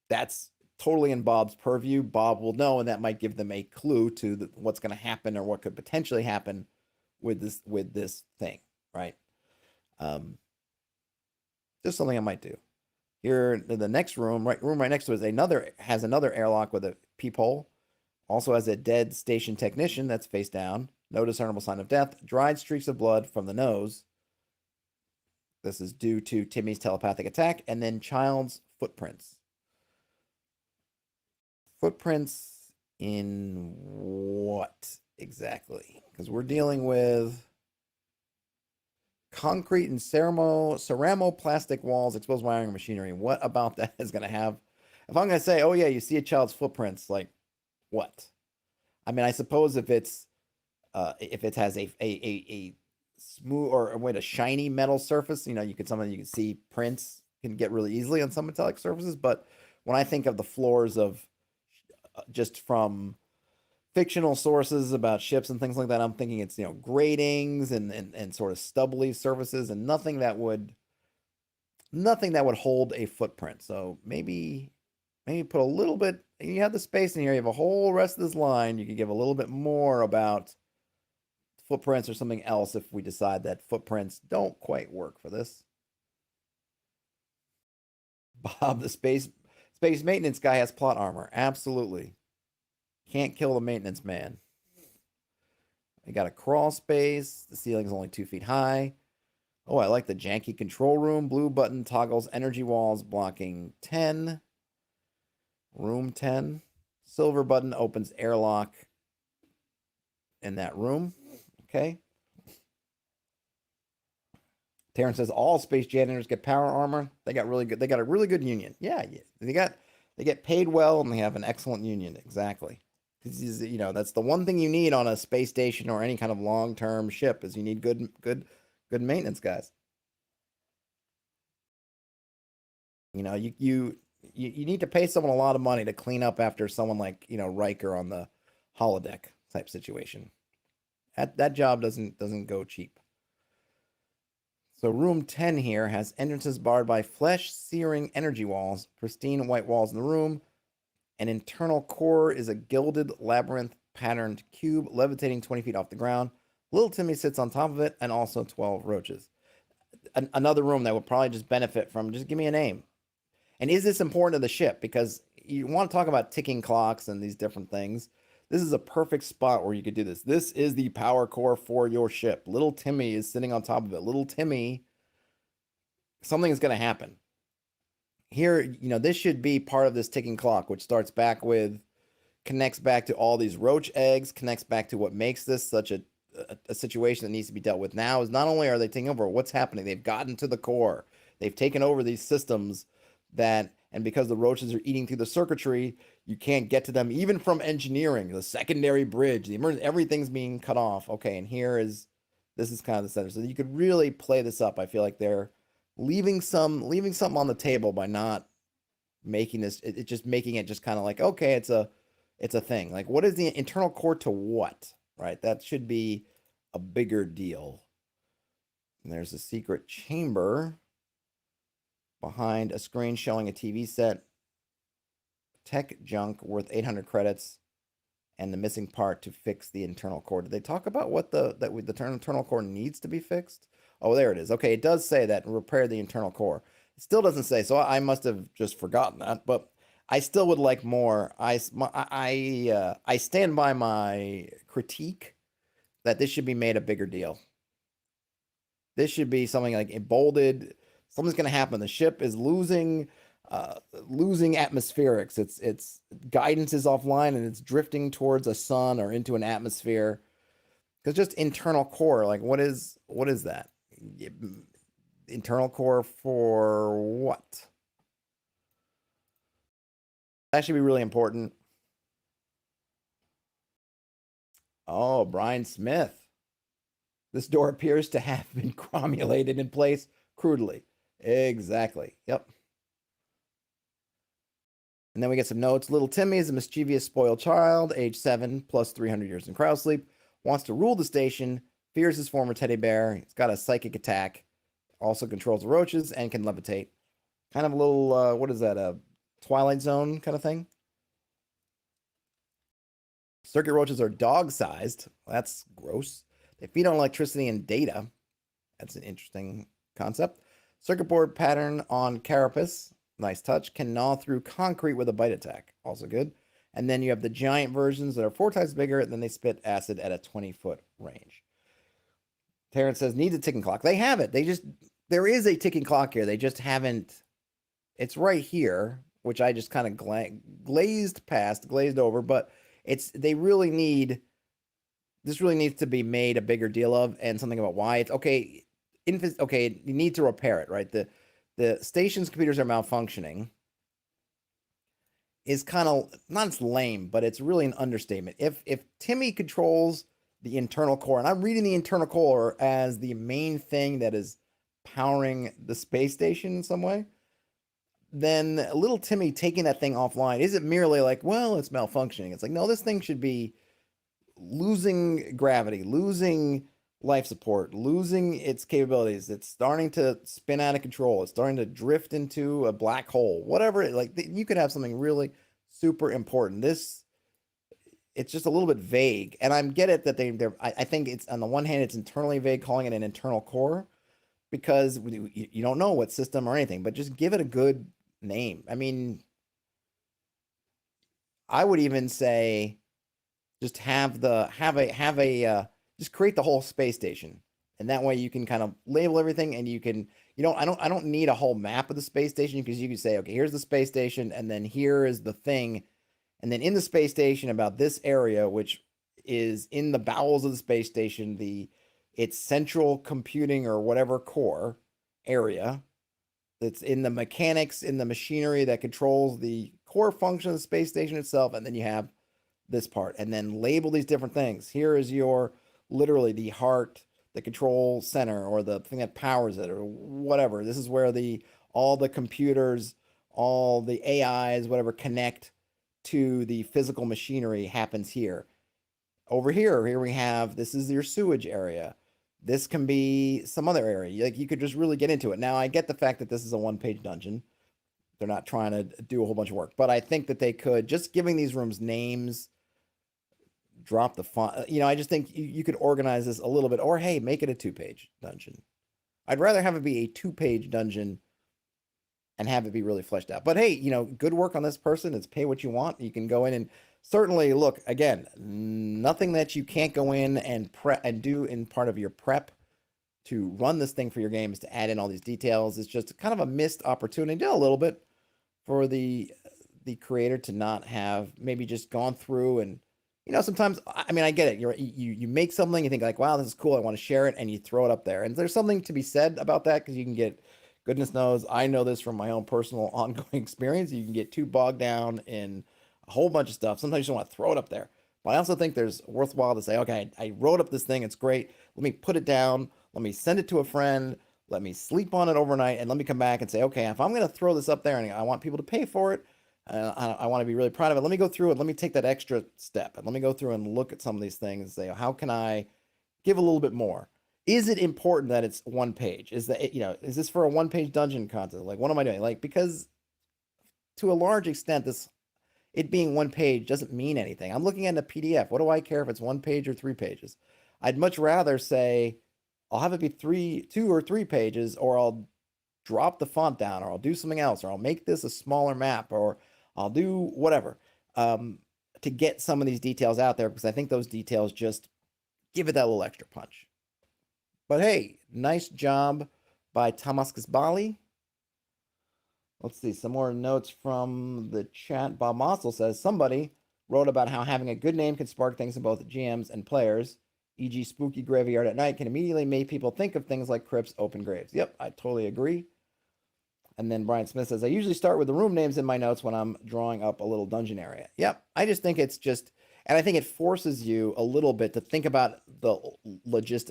That's totally in Bob's purview. Bob will know, and that might give them a clue to what's going to happen, or what could potentially happen with this thing, right? Just something I might do. Here, the next room right next to it has another airlock with a peephole. Also has a dead station technician that's face down. No discernible sign of death. Dried streaks of blood from the nose. This is due to Timmy's telepathic attack. And then child's footprints. Footprints in what exactly? Because we're dealing with concrete and ceramoplastic walls, exposed wiring and machinery. What about that is going to have? If I'm going to say, oh yeah, you see a child's footprints, like what? I mean, I suppose if it has a smooth or a shiny metal surface, you can see prints can get really easily on some metallic surfaces. But when I think of the floors of just from fictional sources about ships and things like that, I'm thinking it's gratings and sort of stubbly surfaces, and nothing that would hold a footprint. So maybe put a little bit. You have the space in here. You have a whole rest of this line. You could give a little bit more about footprints or something else if we decide that footprints don't quite work for this. Bob, the space maintenance guy, has plot armor. Absolutely. Can't kill the maintenance man. I got a crawl space. The ceiling is only 2 feet high. Oh, I like the janky control room. Blue button toggles energy walls blocking 10. Room 10. Silver button opens airlock in that room. Okay. Terrence says all space janitors get power armor. They got really good. They got a really good union. Yeah, they get paid well and they have an excellent union. Exactly. You know, that's the one thing you need on a space station or any kind of long-term ship is you need good maintenance guys. You know, you need to pay someone a lot of money to clean up after someone like, you know, Riker on the holodeck type situation. That job doesn't go cheap. So room 10 here has entrances barred by flesh-searing energy walls, pristine white walls in the room. An internal core is a gilded labyrinth-patterned cube levitating 20 feet off the ground. Little Timmy sits on top of it, and also 12 roaches. Another room that would probably just benefit from, just give me a name. And is this important to the ship? Because you want to talk about ticking clocks and these different things. This is a perfect spot where you could do this. This is the power core for your ship. Little Timmy is sitting on top of it. Little Timmy, something is going to happen. Here, you know, this should be part of this ticking clock, which starts back with, connects back to all these roach eggs, connects back to what makes this such a situation that needs to be dealt with now is not only are they taking over, what's happening? They've gotten to the core. They've taken over these systems that, and because the roaches are eating through the circuitry, you can't get to them even from engineering, the secondary bridge, the emergency, everything's being cut off. Okay, and this is kind of the center. So you could really play this up. I feel like they're leaving something on the table by not making this, just making it just kind of like, okay, it's a thing. Like, what is the internal core to what? Right? That should be a bigger deal. And there's a secret chamber behind a screen showing a TV set, tech junk worth 800 credits, and the missing part to fix the internal core. Did they talk about what the internal core needs to be fixed? Oh, there it is. Okay, it does say that repair the internal core. It still doesn't say, so I must have just forgotten that, but I still would like more. I stand by my critique that this should be made a bigger deal. This should be something like it bolded. Something's going to happen. The ship is losing atmospherics. Its guidance is offline and it's drifting towards a sun or into an atmosphere. Because just internal core, like what is that? Internal core for what? That should be really important. Oh, Brian Smith. This door appears to have been cromulated in place crudely. Exactly. Yep. And then we get some notes. Little Timmy is a mischievous, spoiled child, age 7, plus 300 years in cryosleep, wants to rule the station, fears his former teddy bear. He's got a psychic attack, also controls the roaches, and can levitate. Kind of a little, what is that, a Twilight Zone kind of thing? Circuit roaches are dog-sized. That's gross. They feed on electricity and data. That's an interesting concept. Circuit board pattern on carapace. Nice touch. Can gnaw through concrete with a bite attack. Also good. And then you have the giant versions that are 4 times bigger, and then they spit acid at a 20-foot range. Terrence says, needs a ticking clock. They have it. There is a ticking clock here. They just haven't. It's right here, which I just kind of glazed over, but this really needs to be made a bigger deal of, and something about why it's okay. Okay, you need to repair it, right? The station's computers are malfunctioning is kind of, not it's lame, but it's really an understatement. If Timmy controls the internal core, and I'm reading the internal core as the main thing that is powering the space station in some way, then little Timmy taking that thing offline isn't merely like, well, it's malfunctioning. It's like, no, this thing should be losing gravity, losing life support, losing its capabilities. It's starting to spin out of control. It's starting to drift into a black hole, whatever. Like, you could have something really super important. It's just a little bit vague. And I get it that I think it's, on the one hand, it's internally vague, calling it an internal core, because you don't know what system or anything, but just give it a good name. I mean, I would even say just just create the whole space station, and that way you can kind of label everything, and you can I don't need a whole map of the space station, because you can say, okay, here's the space station, and then here is the thing, and then in the space station about this area, which is in the bowels of the space station, its central computing or whatever core area that's in the mechanics, in the machinery that controls the core function of the space station itself, and then you have this part, and then label these different things. Here is your literally the heart, the control center, or the thing that powers it, or whatever. This is where all the computers, all the AIs, whatever, connect to the physical machinery happens here. Over here we have, this is your sewage area. This can be some other area. Like, you could just really get into it. Now, I get the fact that this is a one-page dungeon. They're not trying to do a whole bunch of work, but I think that they could, just giving these rooms names, drop the font. I just think you could organize this a little bit, or hey, make it a 2-page dungeon. I'd rather have it be a 2-page dungeon and have it be really fleshed out. But hey, good work on this person. It's pay what you want. You can go in and certainly look, again, nothing that you can't go in and prep and do in part of your prep to run this thing for your game is to add in all these details. It's just kind of a missed opportunity, a little bit, for the creator to not have maybe just gone through and, sometimes, I mean, I get it. You make something, you think like, wow, this is cool, I want to share it, and you throw it up there. And there's something to be said about that, because you can get, goodness knows, I know this from my own personal ongoing experience, you can get too bogged down in a whole bunch of stuff. Sometimes you just want to throw it up there. But I also think there's worthwhile to say, okay, I wrote up this thing, it's great. Let me put it down. Let me send it to a friend. Let me sleep on it overnight, and let me come back and say, okay, if I'm going to throw this up there and I want people to pay for it, I want to be really proud of it, let me go through it. Let me take that extra step, and let me go through and look at some of these things and say, how can I give a little bit more? Is it important that it's 1 page? Is is this for a 1-page dungeon content? Like, what am I doing? Like, because to a large extent, it being 1 page doesn't mean anything. I'm looking at a PDF. What do I care if it's 1 page or 3 pages? I'd much rather say, I'll have it be 2 or 3 pages, or I'll drop the font down, or I'll do something else, or I'll make this a smaller map, or I'll do whatever, to get some of these details out there, because I think those details just give it that little extra punch. But hey, nice job by Tamaskas Bali. Let's see, some more notes from the chat. Bob Mossel says, somebody wrote about how having a good name can spark things in both GMs and players, e.g. Spooky Graveyard at Night can immediately make people think of things like crypts, open graves. Yep, I totally agree. And then Brian Smith says, I usually start with the room names in my notes when I'm drawing up a little dungeon area. Yep, I just think it's just, and I think it forces you a little bit to think about the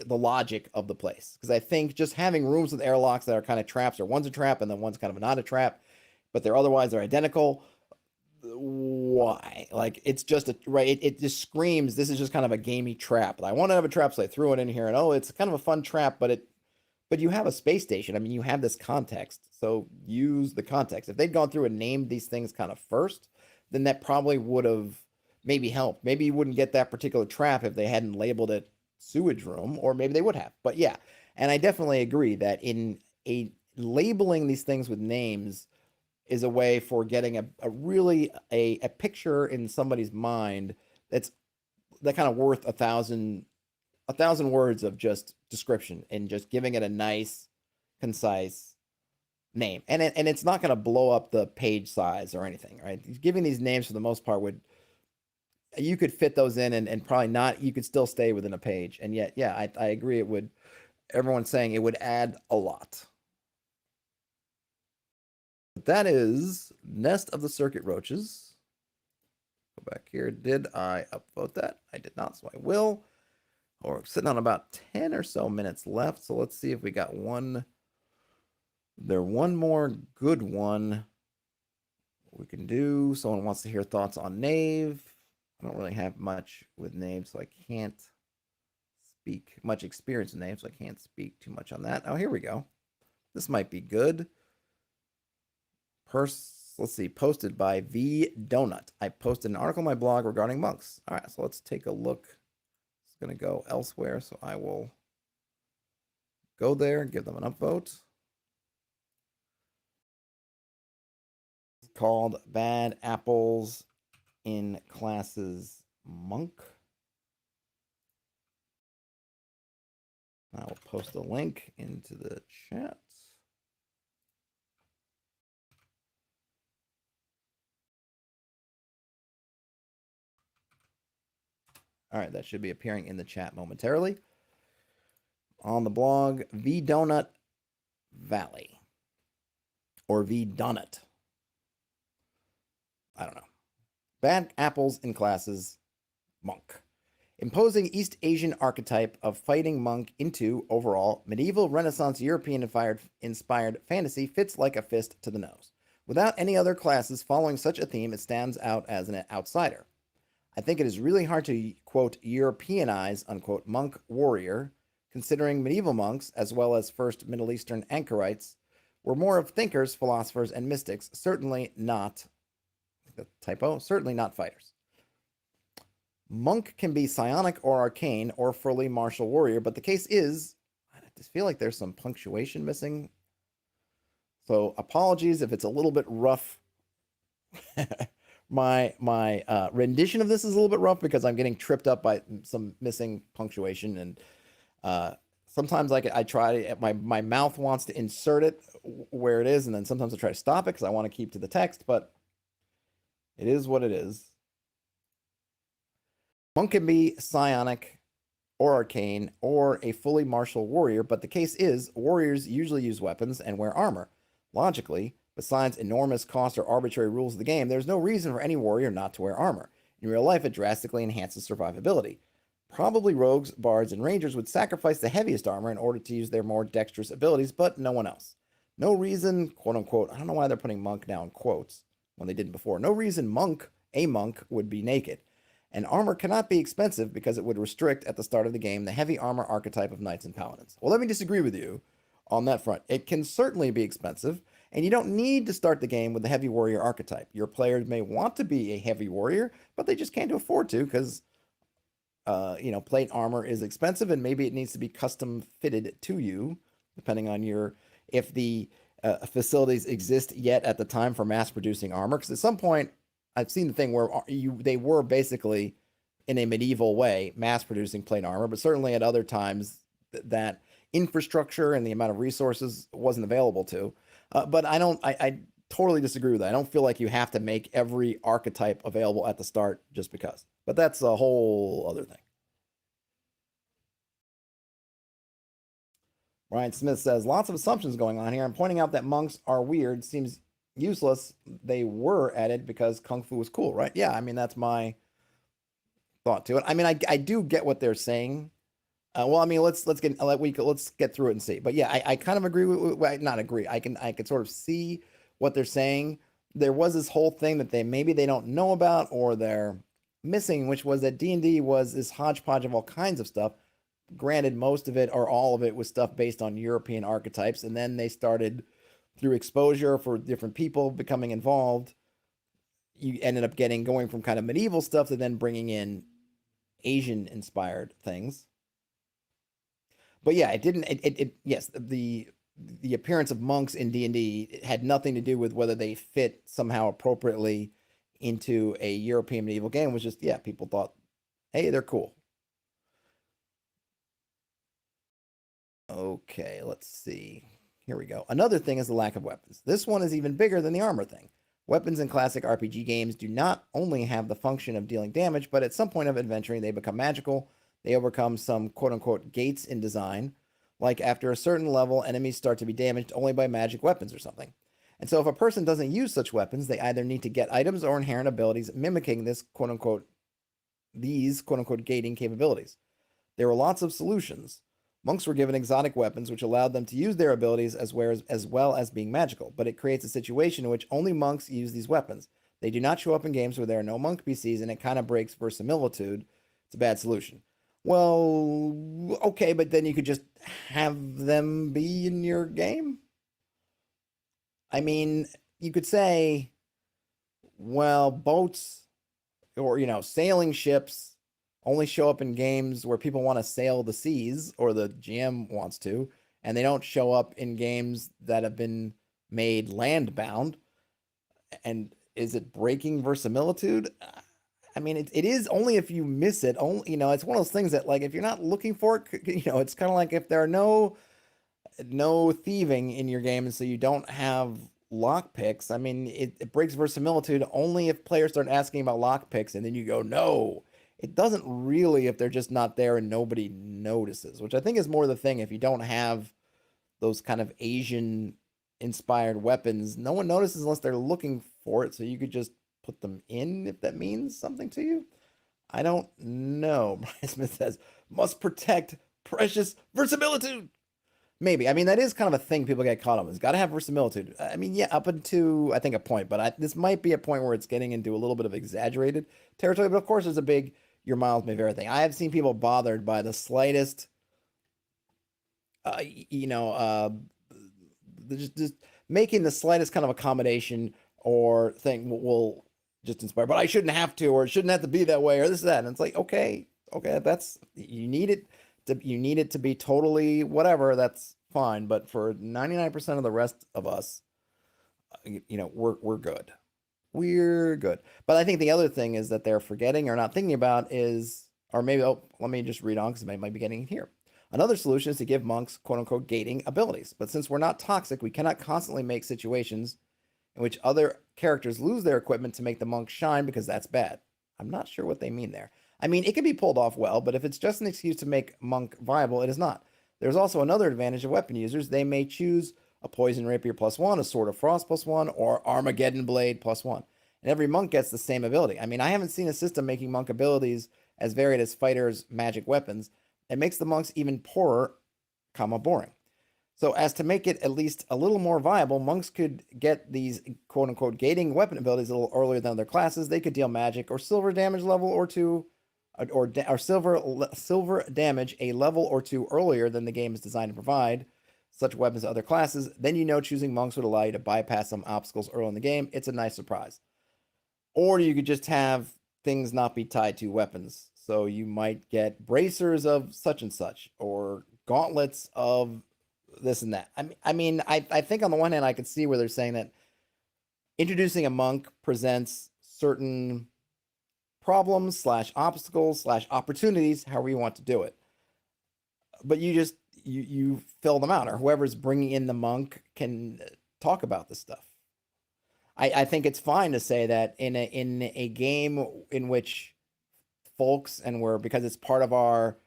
logic of the place. Because I think just having rooms with airlocks that are kind of traps, or one's a trap and then one's kind of not a trap, but they're identical. Why? Like, it's just it just screams, this is just kind of a gamey trap. I want to have a trap, so I threw it in here, and it's kind of a fun trap, but you have a space station. I mean, you have this context, so use the context. If they'd gone through and named these things kind of first, then that probably would have maybe helped. Maybe you wouldn't get that particular trap if they hadn't labeled it sewage room, or maybe they would have. But yeah, and I definitely agree that labeling these things with names is a way for getting a picture in somebody's mind that kind of worth 1,000 words of just description, and just giving it a nice, concise name. And it's not going to blow up the page size or anything, right? Giving these names for the most part you could fit those in and probably not, you could still stay within a page. And yet, yeah, I agree, everyone's saying it would add a lot. But that is Nest of the Circuit Roaches. Go back here. Did I upvote that? I did not, so I will. We're sitting on about 10 or so minutes left, so let's see if we got one more good one we can do. Someone wants to hear thoughts on Knave. I don't really have much with Knave, so I can't speak much experience in Knave, so I can't speak too much on that. Oh, here we go. This might be good. Let's see, posted by V Donut. I posted an article on my blog regarding monks. All right, so let's take a look. It's going to go elsewhere, so I will go there and give them an upvote. It's called Bad Apples in Classes Monk. I will post a link into the chat. All right, that should be appearing in the chat momentarily. On the blog, V Donut Valley. Or V Donut. I don't know. Bad apples in classes, monk. Imposing East Asian archetype of fighting monk into, overall, medieval Renaissance European-inspired fantasy fits like a fist to the nose. Without any other classes following such a theme, it stands out as an outsider. I think it is really hard to, quote, Europeanize, unquote, monk warrior, considering medieval monks, as well as first Middle Eastern anchorites, were more of thinkers, philosophers, and mystics, certainly not, certainly not fighters. Monk can be psionic or arcane or fully martial warrior, but the case is, I just feel like there's some punctuation missing. So apologies if it's a little bit rough. my rendition of this is a little bit rough because I'm getting tripped up by some missing punctuation, and sometimes I try, my mouth wants to insert it where it is, and then sometimes I try to stop it because I want to keep to the text, but it is what it is. Monk can be psionic or arcane or a fully martial warrior, but the case is warriors usually use weapons and wear armor. Logically, besides enormous cost or arbitrary rules of the game, there's no reason for any warrior not to wear armor. In real life, it drastically enhances survivability. Probably rogues, bards, and rangers would sacrifice the heaviest armor in order to use their more dexterous abilities, but no one else. No reason, quote unquote, I don't know why they're putting monk now in quotes when they didn't before. No reason a monk would be naked. And armor cannot be expensive because it would restrict, at the start of the game, the heavy armor archetype of knights and paladins. Well, let me disagree with you on that front. It can certainly be expensive, and you don't need to start the game with the heavy warrior archetype. Your players may want to be a heavy warrior, but they just can't afford to because, plate armor is expensive, and maybe it needs to be custom fitted to you, depending on if the facilities exist yet at the time for mass producing armor. Because at some point, I've seen the thing where they were basically, in a medieval way, mass-producing plate armor, but certainly at other times that infrastructure and the amount of resources wasn't available to. But I totally disagree with that. I don't feel like you have to make every archetype available at the start just because. But that's a whole other thing. Ryan Smith says, lots of assumptions going on here. I'm pointing out that monks are weird. Seems useless. They were added because Kung Fu was cool, right? Yeah, I mean, that's my thought to it. I mean, I do get what they're saying. Well, I mean, let's get through it and see. But yeah, I kind of agree with, not agree. I can sort of see what they're saying. There was this whole thing that maybe they don't know about or they're missing, which was that D&D was this hodgepodge of all kinds of stuff. Granted, most of it or all of it was stuff based on European archetypes, and then they started, through exposure for different people becoming involved, you ended up going from kind of medieval stuff to then bringing in Asian inspired things. But yeah, yes, the appearance of monks in D&D had nothing to do with whether they fit somehow appropriately into a European medieval game. It was just, yeah, people thought, hey, they're cool. Okay, let's see. Here we go. Another thing is the lack of weapons. This one is even bigger than the armor thing. Weapons in classic RPG games do not only have the function of dealing damage, but at some point of adventuring, they become magical. They overcome some quote-unquote gates in design. Like after a certain level, enemies start to be damaged only by magic weapons or something. And so if a person doesn't use such weapons, they either need to get items or inherent abilities mimicking these quote-unquote gating capabilities. There were lots of solutions. Monks were given exotic weapons, which allowed them to use their abilities as well as being magical, but it creates a situation in which only monks use these weapons. They do not show up in games where there are no monk PCs, and it kind of breaks verisimilitude. It's a bad solution. Well, okay, but then you could just have them be in your game? I mean, you could say, well, boats or, sailing ships only show up in games where people want to sail the seas or the GM wants to, and they don't show up in games that have been made land-bound. And is it breaking verisimilitude? I mean, it is only if you miss it. Only, it's one of those things that, like, if you're not looking for it, it's kind of like if there are no thieving in your game, and so you don't have lock picks. I mean, it breaks verisimilitude only if players start asking about lock picks, and then you go, no, It doesn't really if they're just not there and nobody notices, which I think is more the thing. If you don't have those kind of Asian inspired weapons, no one notices unless they're looking for it. So you could just put them in if that means something to you. I don't know. Brian Smith says, must protect precious verisimilitude. Maybe. I mean, that is kind of a thing people get caught up. It's got to have verisimilitude. I mean, yeah, up until, I think, a point. But this might be a point where it's getting into a little bit of exaggerated territory. But of course, there's a big, your miles may vary thing. I have seen people bothered by the slightest, just making the slightest kind of accommodation or thing will just inspire. But I shouldn't have to, or it shouldn't have to be that way, or this, that. And it's like, okay, that's, you need it to be totally whatever, that's fine. But for 99% of the rest of us, we're good. We're good. But I think the other thing is that they're forgetting or not thinking about is, or maybe, let me just read on because I might be getting here. Another solution is to give monks quote unquote gating abilities. But since we're not toxic, we cannot constantly make situations in which other characters lose their equipment to make the monk shine, because that's bad. I'm not sure what they mean there. I mean, it can be pulled off well, but if it's just an excuse to make monk viable, it is not. There's also another advantage of weapon users. They may choose a poison rapier +1, a sword of frost +1, or Armageddon blade +1. And every monk gets the same ability. I mean, I haven't seen a system making monk abilities as varied as fighters' magic weapons. It makes the monks even poorer, boring. So as to make it at least a little more viable, monks could get these quote unquote gating weapon abilities a little earlier than other classes. They could deal magic or silver damage level or two, or silver damage a level or two earlier than the game is designed to provide such weapons to other classes. Then choosing monks would allow you to bypass some obstacles early in the game. It's a nice surprise. Or you could just have things not be tied to weapons. So you might get bracers of such and such, or gauntlets of this and that. I think on the one hand, I could see where they're saying that introducing a monk presents certain problems / obstacles / opportunities, however you want to do it. But you fill them out, or whoever's bringing in the monk can talk about this stuff. I think it's fine to say that in a game in which folks, and because it's part of our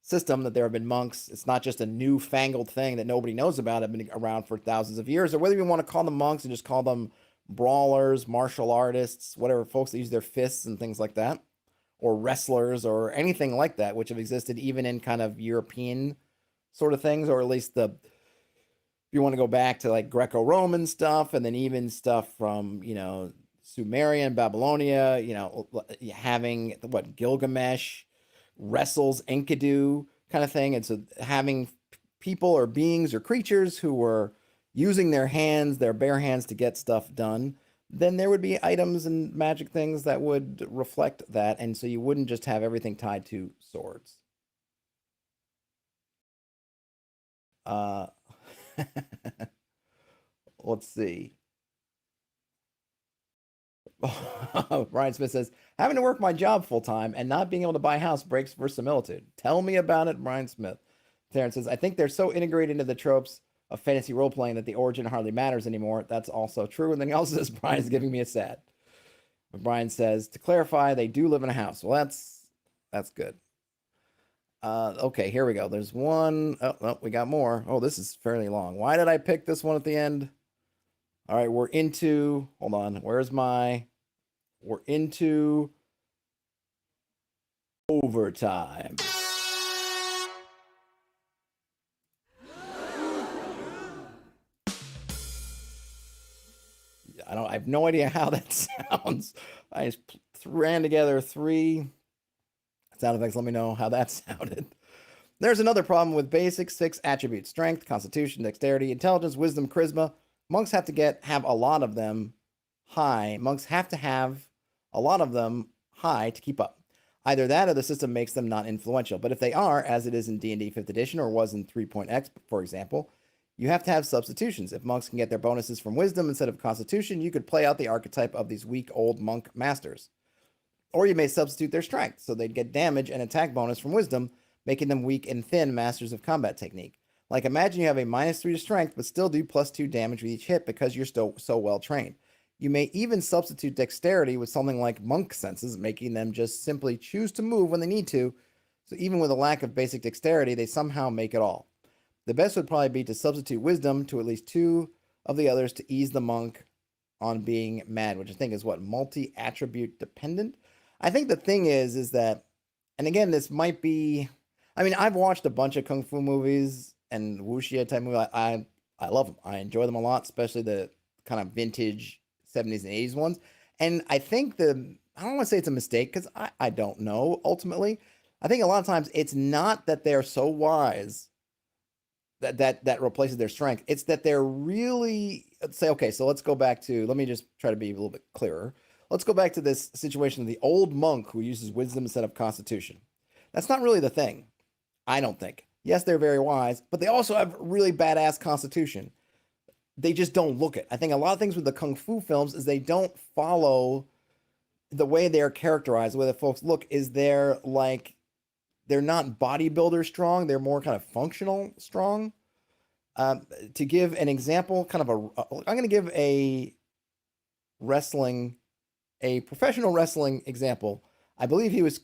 system that there have been monks, it's not just a newfangled thing that nobody knows about, have been around for thousands of years, or whether you want to call them monks and just call them brawlers, martial artists, whatever, folks that use their fists and things like that, or wrestlers or anything like that, which have existed even in kind of European sort of things, or at least if you want to go back to like Greco-Roman stuff, and then even stuff from, Sumerian, Babylonia, having Gilgamesh wrestles Enkidu kind of thing. And so having people or beings or creatures who were using their hands, their bare hands, to get stuff done, then there would be items and magic things that would reflect that. And so you wouldn't just have everything tied to swords. Let's see. Brian Smith says, having to work my job full time and not being able to buy a house breaks verisimilitude. Tell me about it, Brian Smith. Terrence says, I think they're so integrated into the tropes of fantasy role playing that the origin hardly matters anymore. That's also true. And then he also says, Brian's giving me a sad. But Brian says, to clarify, they do live in a house. Well, that's good. Okay, here we go. There's one. Oh, we got more. Oh, this is fairly long. Why did I pick this one at the end? All right, we're into, hold on. We're into overtime. I have no idea how that sounds. I just ran together 3 sound effects. Let me know how that sounded. There's another problem with basic 6 attributes: strength, constitution, dexterity, intelligence, wisdom, charisma. Monks have to have a lot of them high. Monks have to have a lot of them high to keep up. Either that or the system makes them not influential. But if they are, as it is in D&D 5th edition or was in 3.x, for example, you have to have substitutions. If monks can get their bonuses from wisdom instead of constitution, you could play out the archetype of these weak old monk masters. Or you may substitute their strength, so they'd get damage and attack bonus from wisdom, making them weak and thin masters of combat technique. Like, imagine you have a -3 to strength, but still do +2 damage with each hit because you're still so well trained. You may even substitute dexterity with something like monk senses, making them just simply choose to move when they need to. So even with a lack of basic dexterity, they somehow make it all. The best would probably be to substitute wisdom to at least two of the others to ease the monk on being mad, which I think is what, multi-attribute dependent? I think the thing is that, and again, this might be, I mean, I've watched a bunch of kung fu movies and wuxia type movies. I love them. I enjoy them a lot, especially the kind of vintage 70s and 80s ones. And I think I don't want to say it's a mistake because I don't know ultimately. I think a lot of times it's not that they're so wise that replaces their strength. It's that they're really, say, okay, so let's go back to, let me just try to be a little bit clearer. Let's go back to this situation of the old monk who uses wisdom instead of constitution. That's not really the thing, I don't think. Yes, they're very wise, but they also have really badass constitution. They just don't look it. I think a lot of things with the kung fu films is they don't follow the way they're characterized. The way the folks look is they're not bodybuilder strong. They're more kind of functional strong. To give an example, I'm going to give a professional wrestling example. I believe he was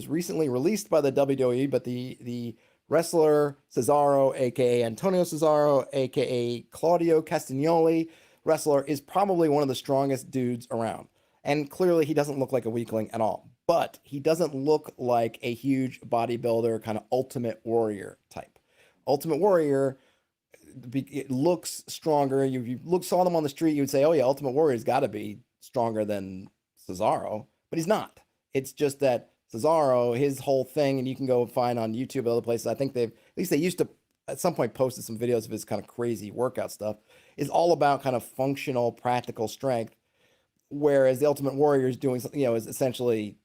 recently released by the WWE, but the wrestler Cesaro, aka Antonio Cesaro, aka Claudio Castagnoli, wrestler, is probably one of the strongest dudes around. And clearly he doesn't look like a weakling at all. But he doesn't look like a huge bodybuilder, kind of ultimate warrior type. Ultimate warrior, it looks stronger. You saw them on the street, you would say, oh yeah, Ultimate Warrior's got to be stronger than Cesaro. But he's not. It's just that Cesaro, his whole thing, and you can go find on YouTube and other places, I think they used to, at some point, posted some videos of his kind of crazy workout stuff, is all about kind of functional, practical strength. Whereas the Ultimate Warrior is doing something, is essentially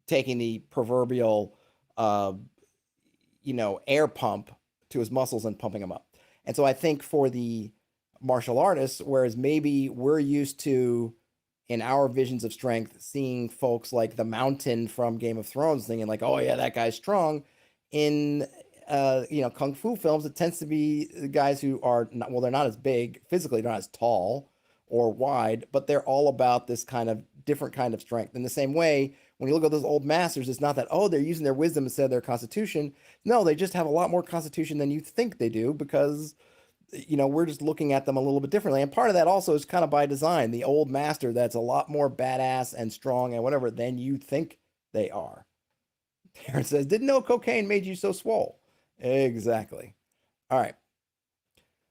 taking the proverbial, air pump to his muscles and pumping them up. And so I think for the martial artists, whereas maybe we're used to, in our visions of strength, seeing folks like the Mountain from Game of Thrones thinking like, oh yeah, that guy's strong. In, kung fu films, it tends to be the guys who are not, well, they're not as big physically, they're not as tall or wide, but they're all about this kind of different kind of strength. In the same way, when you look at those old masters, it's not that, oh, they're using their wisdom instead of their constitution. No, they just have a lot more constitution than you think they do because, we're just looking at them a little bit differently. And part of that also is kind of by design. The old master that's a lot more badass and strong and whatever than you think they are. Terrence says, didn't know cocaine made you so swole. Exactly. All right.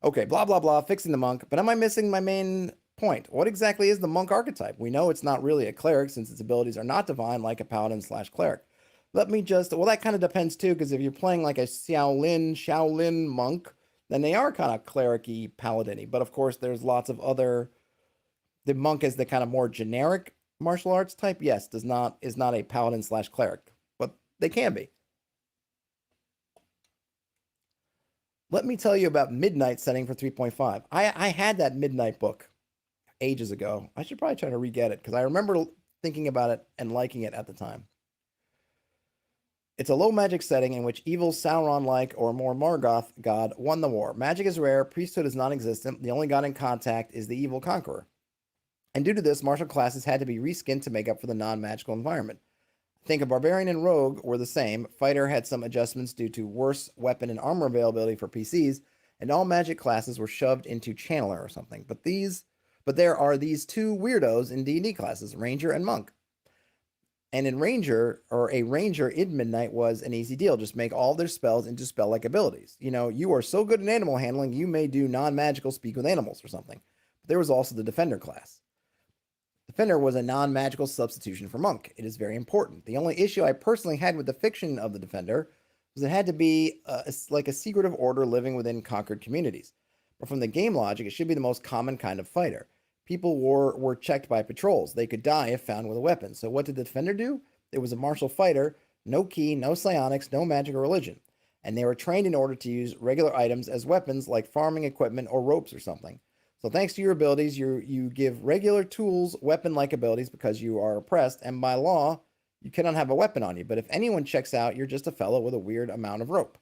Okay, blah, blah, blah, fixing the monk. But am I missing my main point? What exactly is the monk archetype? We know it's not really a cleric since its abilities are not divine like a paladin/cleric. That kind of depends too, because if you're playing like a Shaolin monk, then they are kind of cleric-y, paladin-y. But of course, there's lots of other, the monk is the kind of more generic martial arts type. Yes, is not a paladin/cleric, but they can be. Let me tell you about Midnight setting for 3.5. I had that Midnight book ages ago. I should probably try to re-get it because I remember thinking about it and liking it at the time. It's a low magic setting in which evil Sauron-like or more Morgoth god won the war. Magic is rare, priesthood is non-existent, the only god in contact is the evil conqueror. And due to this, martial classes had to be reskinned to make up for the non-magical environment. I think a barbarian and rogue were the same. Fighter had some adjustments due to worse weapon and armor availability for PCs, and all magic classes were shoved into channeler or something. But there are these two weirdos in D&D classes, ranger and monk. And a ranger in Midnight was an easy deal. Just make all their spells into spell-like abilities. You are so good at animal handling, you may do non-magical speak with animals or something. But there was also the defender class. Defender was a non-magical substitution for monk. It is very important. The only issue I personally had with the fiction of the defender was it had to be like a secretive order living within conquered communities. But from the game logic, it should be the most common kind of fighter. People were checked by patrols. They could die if found with a weapon. So what did the defender do? It was a martial fighter, no ki, no psionics, no magic or religion. And they were trained in order to use regular items as weapons like farming equipment or ropes or something. So thanks to your abilities, you give regular tools weapon-like abilities because you are oppressed, and by law, you cannot have a weapon on you. But if anyone checks out, you're just a fellow with a weird amount of rope.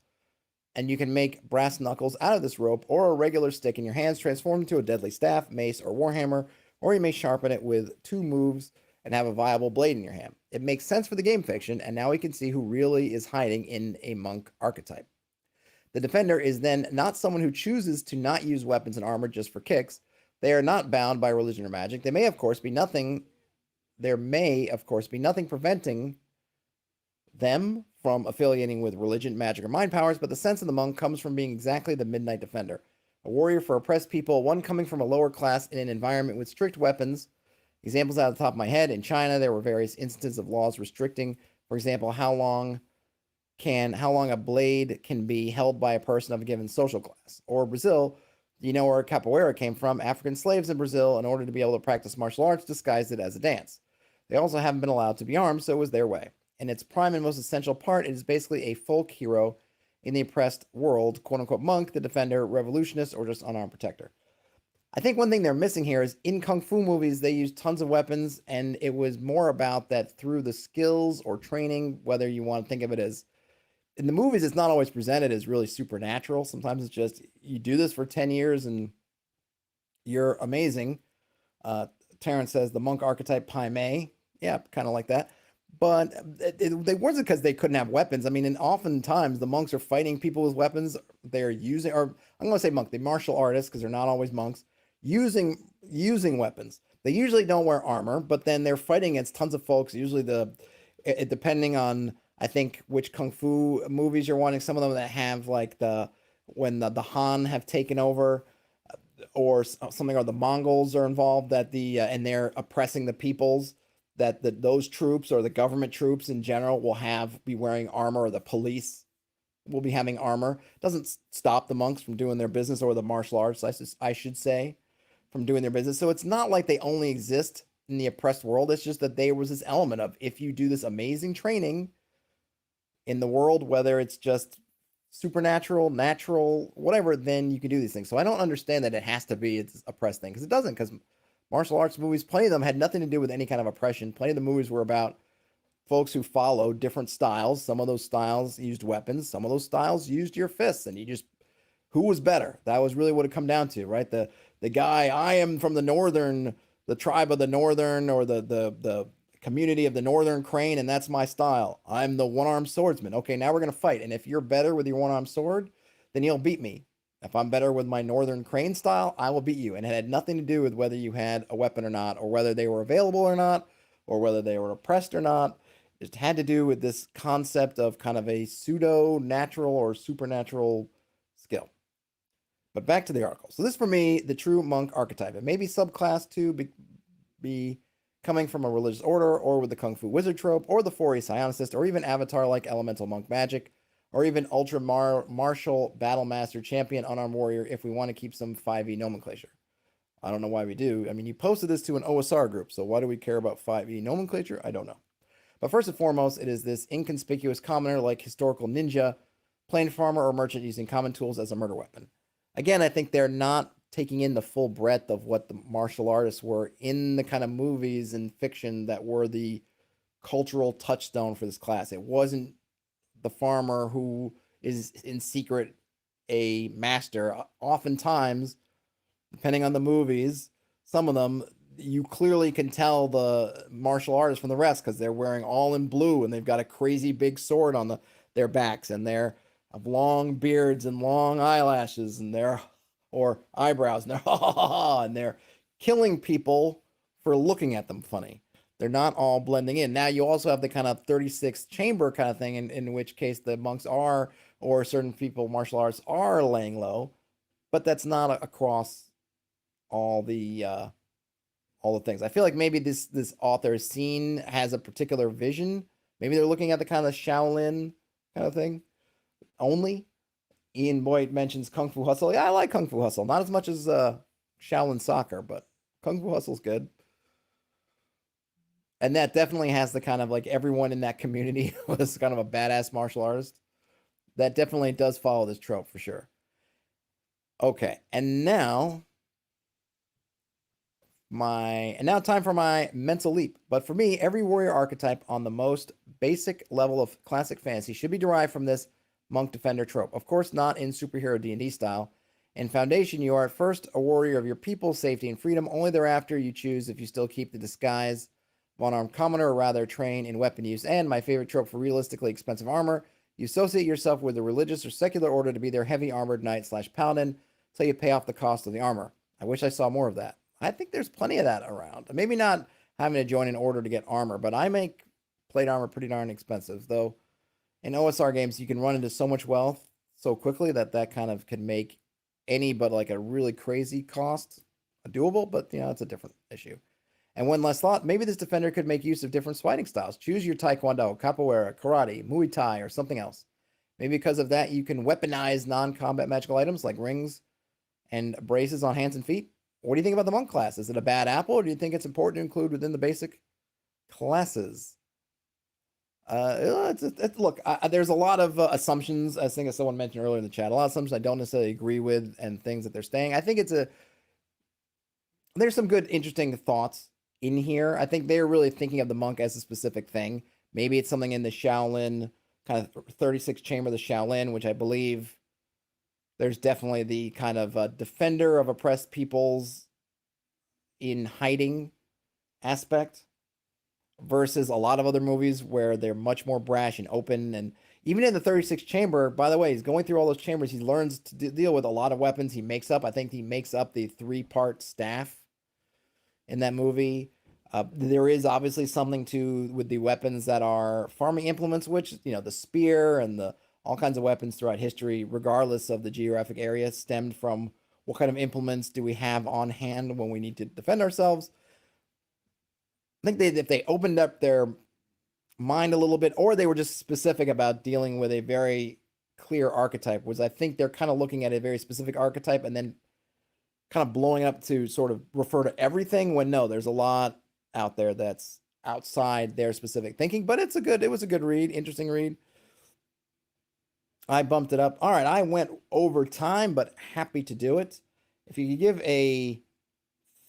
And you can make brass knuckles out of this rope or a regular stick in your hands, transform into a deadly staff, mace, or warhammer, or you may sharpen it with 2 moves and have a viable blade in your hand. It makes sense for the game fiction, and now we can see who really is hiding in a monk archetype. The defender is then not someone who chooses to not use weapons and armor just for kicks. They are not bound by religion or magic. There may, of course, be nothing preventing them from affiliating with religion, magic, or mind powers, but the sense of the monk comes from being exactly the midnight defender. A warrior for oppressed people, one coming from a lower class in an environment with strict weapons. Examples out of the top of my head, in China, there were various instances of laws restricting, for example, how long a blade can be held by a person of a given social class. Or Brazil, you know where capoeira came from? African slaves in Brazil, in order to be able to practice martial arts, disguised it as a dance. They also haven't been allowed to be armed, so it was their way. In its prime and most essential part, it is basically a folk hero in the oppressed world, quote-unquote monk, the defender, revolutionist, or just unarmed protector. I think one thing they're missing here is in Kung Fu movies, they use tons of weapons, and it was more about that through the skills or training, whether you want to think of it as, in the movies, it's not always presented as really supernatural. Sometimes it's just, you do this for 10 years and you're amazing. Terrence says the monk archetype Pai Mei. Yeah, kind of like that. But they wasn't because they couldn't have weapons. I mean, and oftentimes the monks are fighting people with weapons. They're using, or I'm going to say monk, the martial artists, because they're not always monks, using weapons. They usually don't wear armor, but then they're fighting against tons of folks. Usually depending on, I think, which Kung Fu movies you're wanting, some of them that have like when the Han have taken over, or something, or the Mongols are involved, that and they're oppressing the peoples, that those troops or the government troops in general will be wearing armor, or the police will be having armor. It doesn't stop the monks from doing their business, or the martial arts, I should say, from doing their business. So it's not like they only exist in the oppressed world. It's just that there was this element of, if you do this amazing training in the world, whether it's just supernatural, natural, whatever, then you can do these things. So I don't understand that it has to be it's oppressed thing, because it doesn't, because martial arts movies, plenty of them had nothing to do with any kind of oppression. Plenty of the movies were about folks who followed different styles. Some of those styles used weapons. Some of those styles used your fists, and who was better? That was really what it come down to, right? The guy, I am from the tribe of the northern, or the community of the northern crane, and that's my style. I'm the one-armed swordsman. Okay, now we're going to fight. And if you're better with your one-armed sword, then you'll beat me. If I'm better with my northern crane style, I will beat you. And it had nothing to do with whether you had a weapon or not, or whether they were available or not, or whether they were oppressed or not. It had to do with this concept of kind of a pseudo-natural or supernatural skill. But back to the article. So this, for me, the true monk archetype. It may be subclass to be coming from a religious order, or with the Kung Fu wizard trope, or the 4E psionicist, or even avatar-like elemental monk magic, or even ultra martial battle master champion unarmed warrior, if we want to keep some 5e nomenclature. I don't know why we do. I mean, you posted this to an OSR group, so why do we care about 5e nomenclature? I don't know. But first and foremost, it is this inconspicuous commoner like historical ninja, plain farmer, or merchant using common tools as a murder weapon. Again, I think they're not taking in the full breadth of what the martial artists were in the kind of movies and fiction that were the cultural touchstone for this class. It wasn't the farmer who is in secret a master. Oftentimes, depending on the movies, some of them, you clearly can tell the martial artists from the rest, because they're wearing all in blue, and they've got a crazy big sword on their backs, and they're have long beards and long eyelashes, and or eyebrows, and and they're killing people for looking at them funny. They're not all blending in. Now, you also have the kind of 36 chamber kind of thing, in which case the monks are, or certain people, martial arts, are laying low, but that's not across all the things. I feel like maybe this author's scene has a particular vision. Maybe they're looking at the kind of Shaolin kind of thing only. Ian Boyd mentions Kung Fu Hustle. Yeah, I like Kung Fu Hustle. Not as much as Shaolin Soccer, but Kung Fu Hustle's good. And that definitely has the kind of, like, everyone in that community was kind of a badass martial artist. That definitely does follow this trope for sure. Okay, and now time for my mental leap. But for me, every warrior archetype on the most basic level of classic fantasy should be derived from this monk defender trope. Of course, not in superhero D&D style. In Foundation, you are at first a warrior of your people, safety, and freedom. Only thereafter you choose if you still keep the disguise of unarmed commoner or rather train in weapon use. And my favorite trope for realistically expensive armor, you associate yourself with a religious or secular order to be their heavy armored knight / paladin until you pay off the cost of the armor. I wish I saw more of that. I think there's plenty of that around. Maybe not having to join an order to get armor, but I make plate armor pretty darn expensive. Though in OSR games, you can run into so much wealth so quickly that kind of can make any but like a really crazy cost doable, but it's a different issue. And one last thought, maybe this defender could make use of different fighting styles. Choose your taekwondo, capoeira, karate, muay thai, or something else. Maybe because of that, you can weaponize non-combat magical items like rings and braces on hands and feet. What do you think about the monk class? Is it a bad apple, or do you think it's important to include within the basic classes? Look, there's a lot of assumptions. I think as someone mentioned earlier in the chat, a lot of assumptions I don't necessarily agree with, and things that they're saying. I think there's some good, interesting thoughts in here. I think they're really thinking of the monk as a specific thing. Maybe it's something in the Shaolin, kind of 36 chamber of the Shaolin, which I believe there's definitely the kind of defender of oppressed peoples in hiding aspect versus a lot of other movies where they're much more brash and open. And even in the 36 chamber, by the way, he's going through all those chambers. He learns to deal with a lot of weapons. I think he makes up the 3-part staff in that movie. There is obviously something with the weapons that are farming implements, which, the spear and all kinds of weapons throughout history, regardless of the geographic area, stemmed from what kind of implements do we have on hand when we need to defend ourselves. I think if they opened up their mind a little bit, or they were just specific about dealing with a very clear archetype, was I think they're kind of looking at a very specific archetype and then kind of blowing up to sort of refer to everything, when no, there's a lot out there that's outside their specific thinking. But it was a good read, interesting read. I bumped it up. All right, I went over time, but happy to do it. If you could give a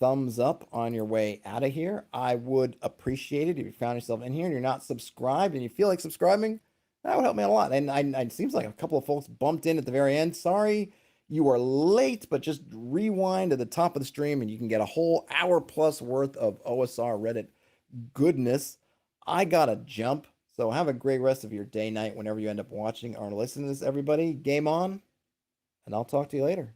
thumbs up on your way out of here, I would appreciate it. If you found yourself in here and you're not subscribed and you feel like subscribing, that would help me out a lot. And it seems like a couple of folks bumped in at the very end. Sorry you are late, but just rewind to the top of the stream and you can get a whole hour plus worth of OSR Reddit goodness. I gotta jump, so have a great rest of your day, night, whenever you end up watching or listening to this, everybody. Game on, and I'll talk to you later.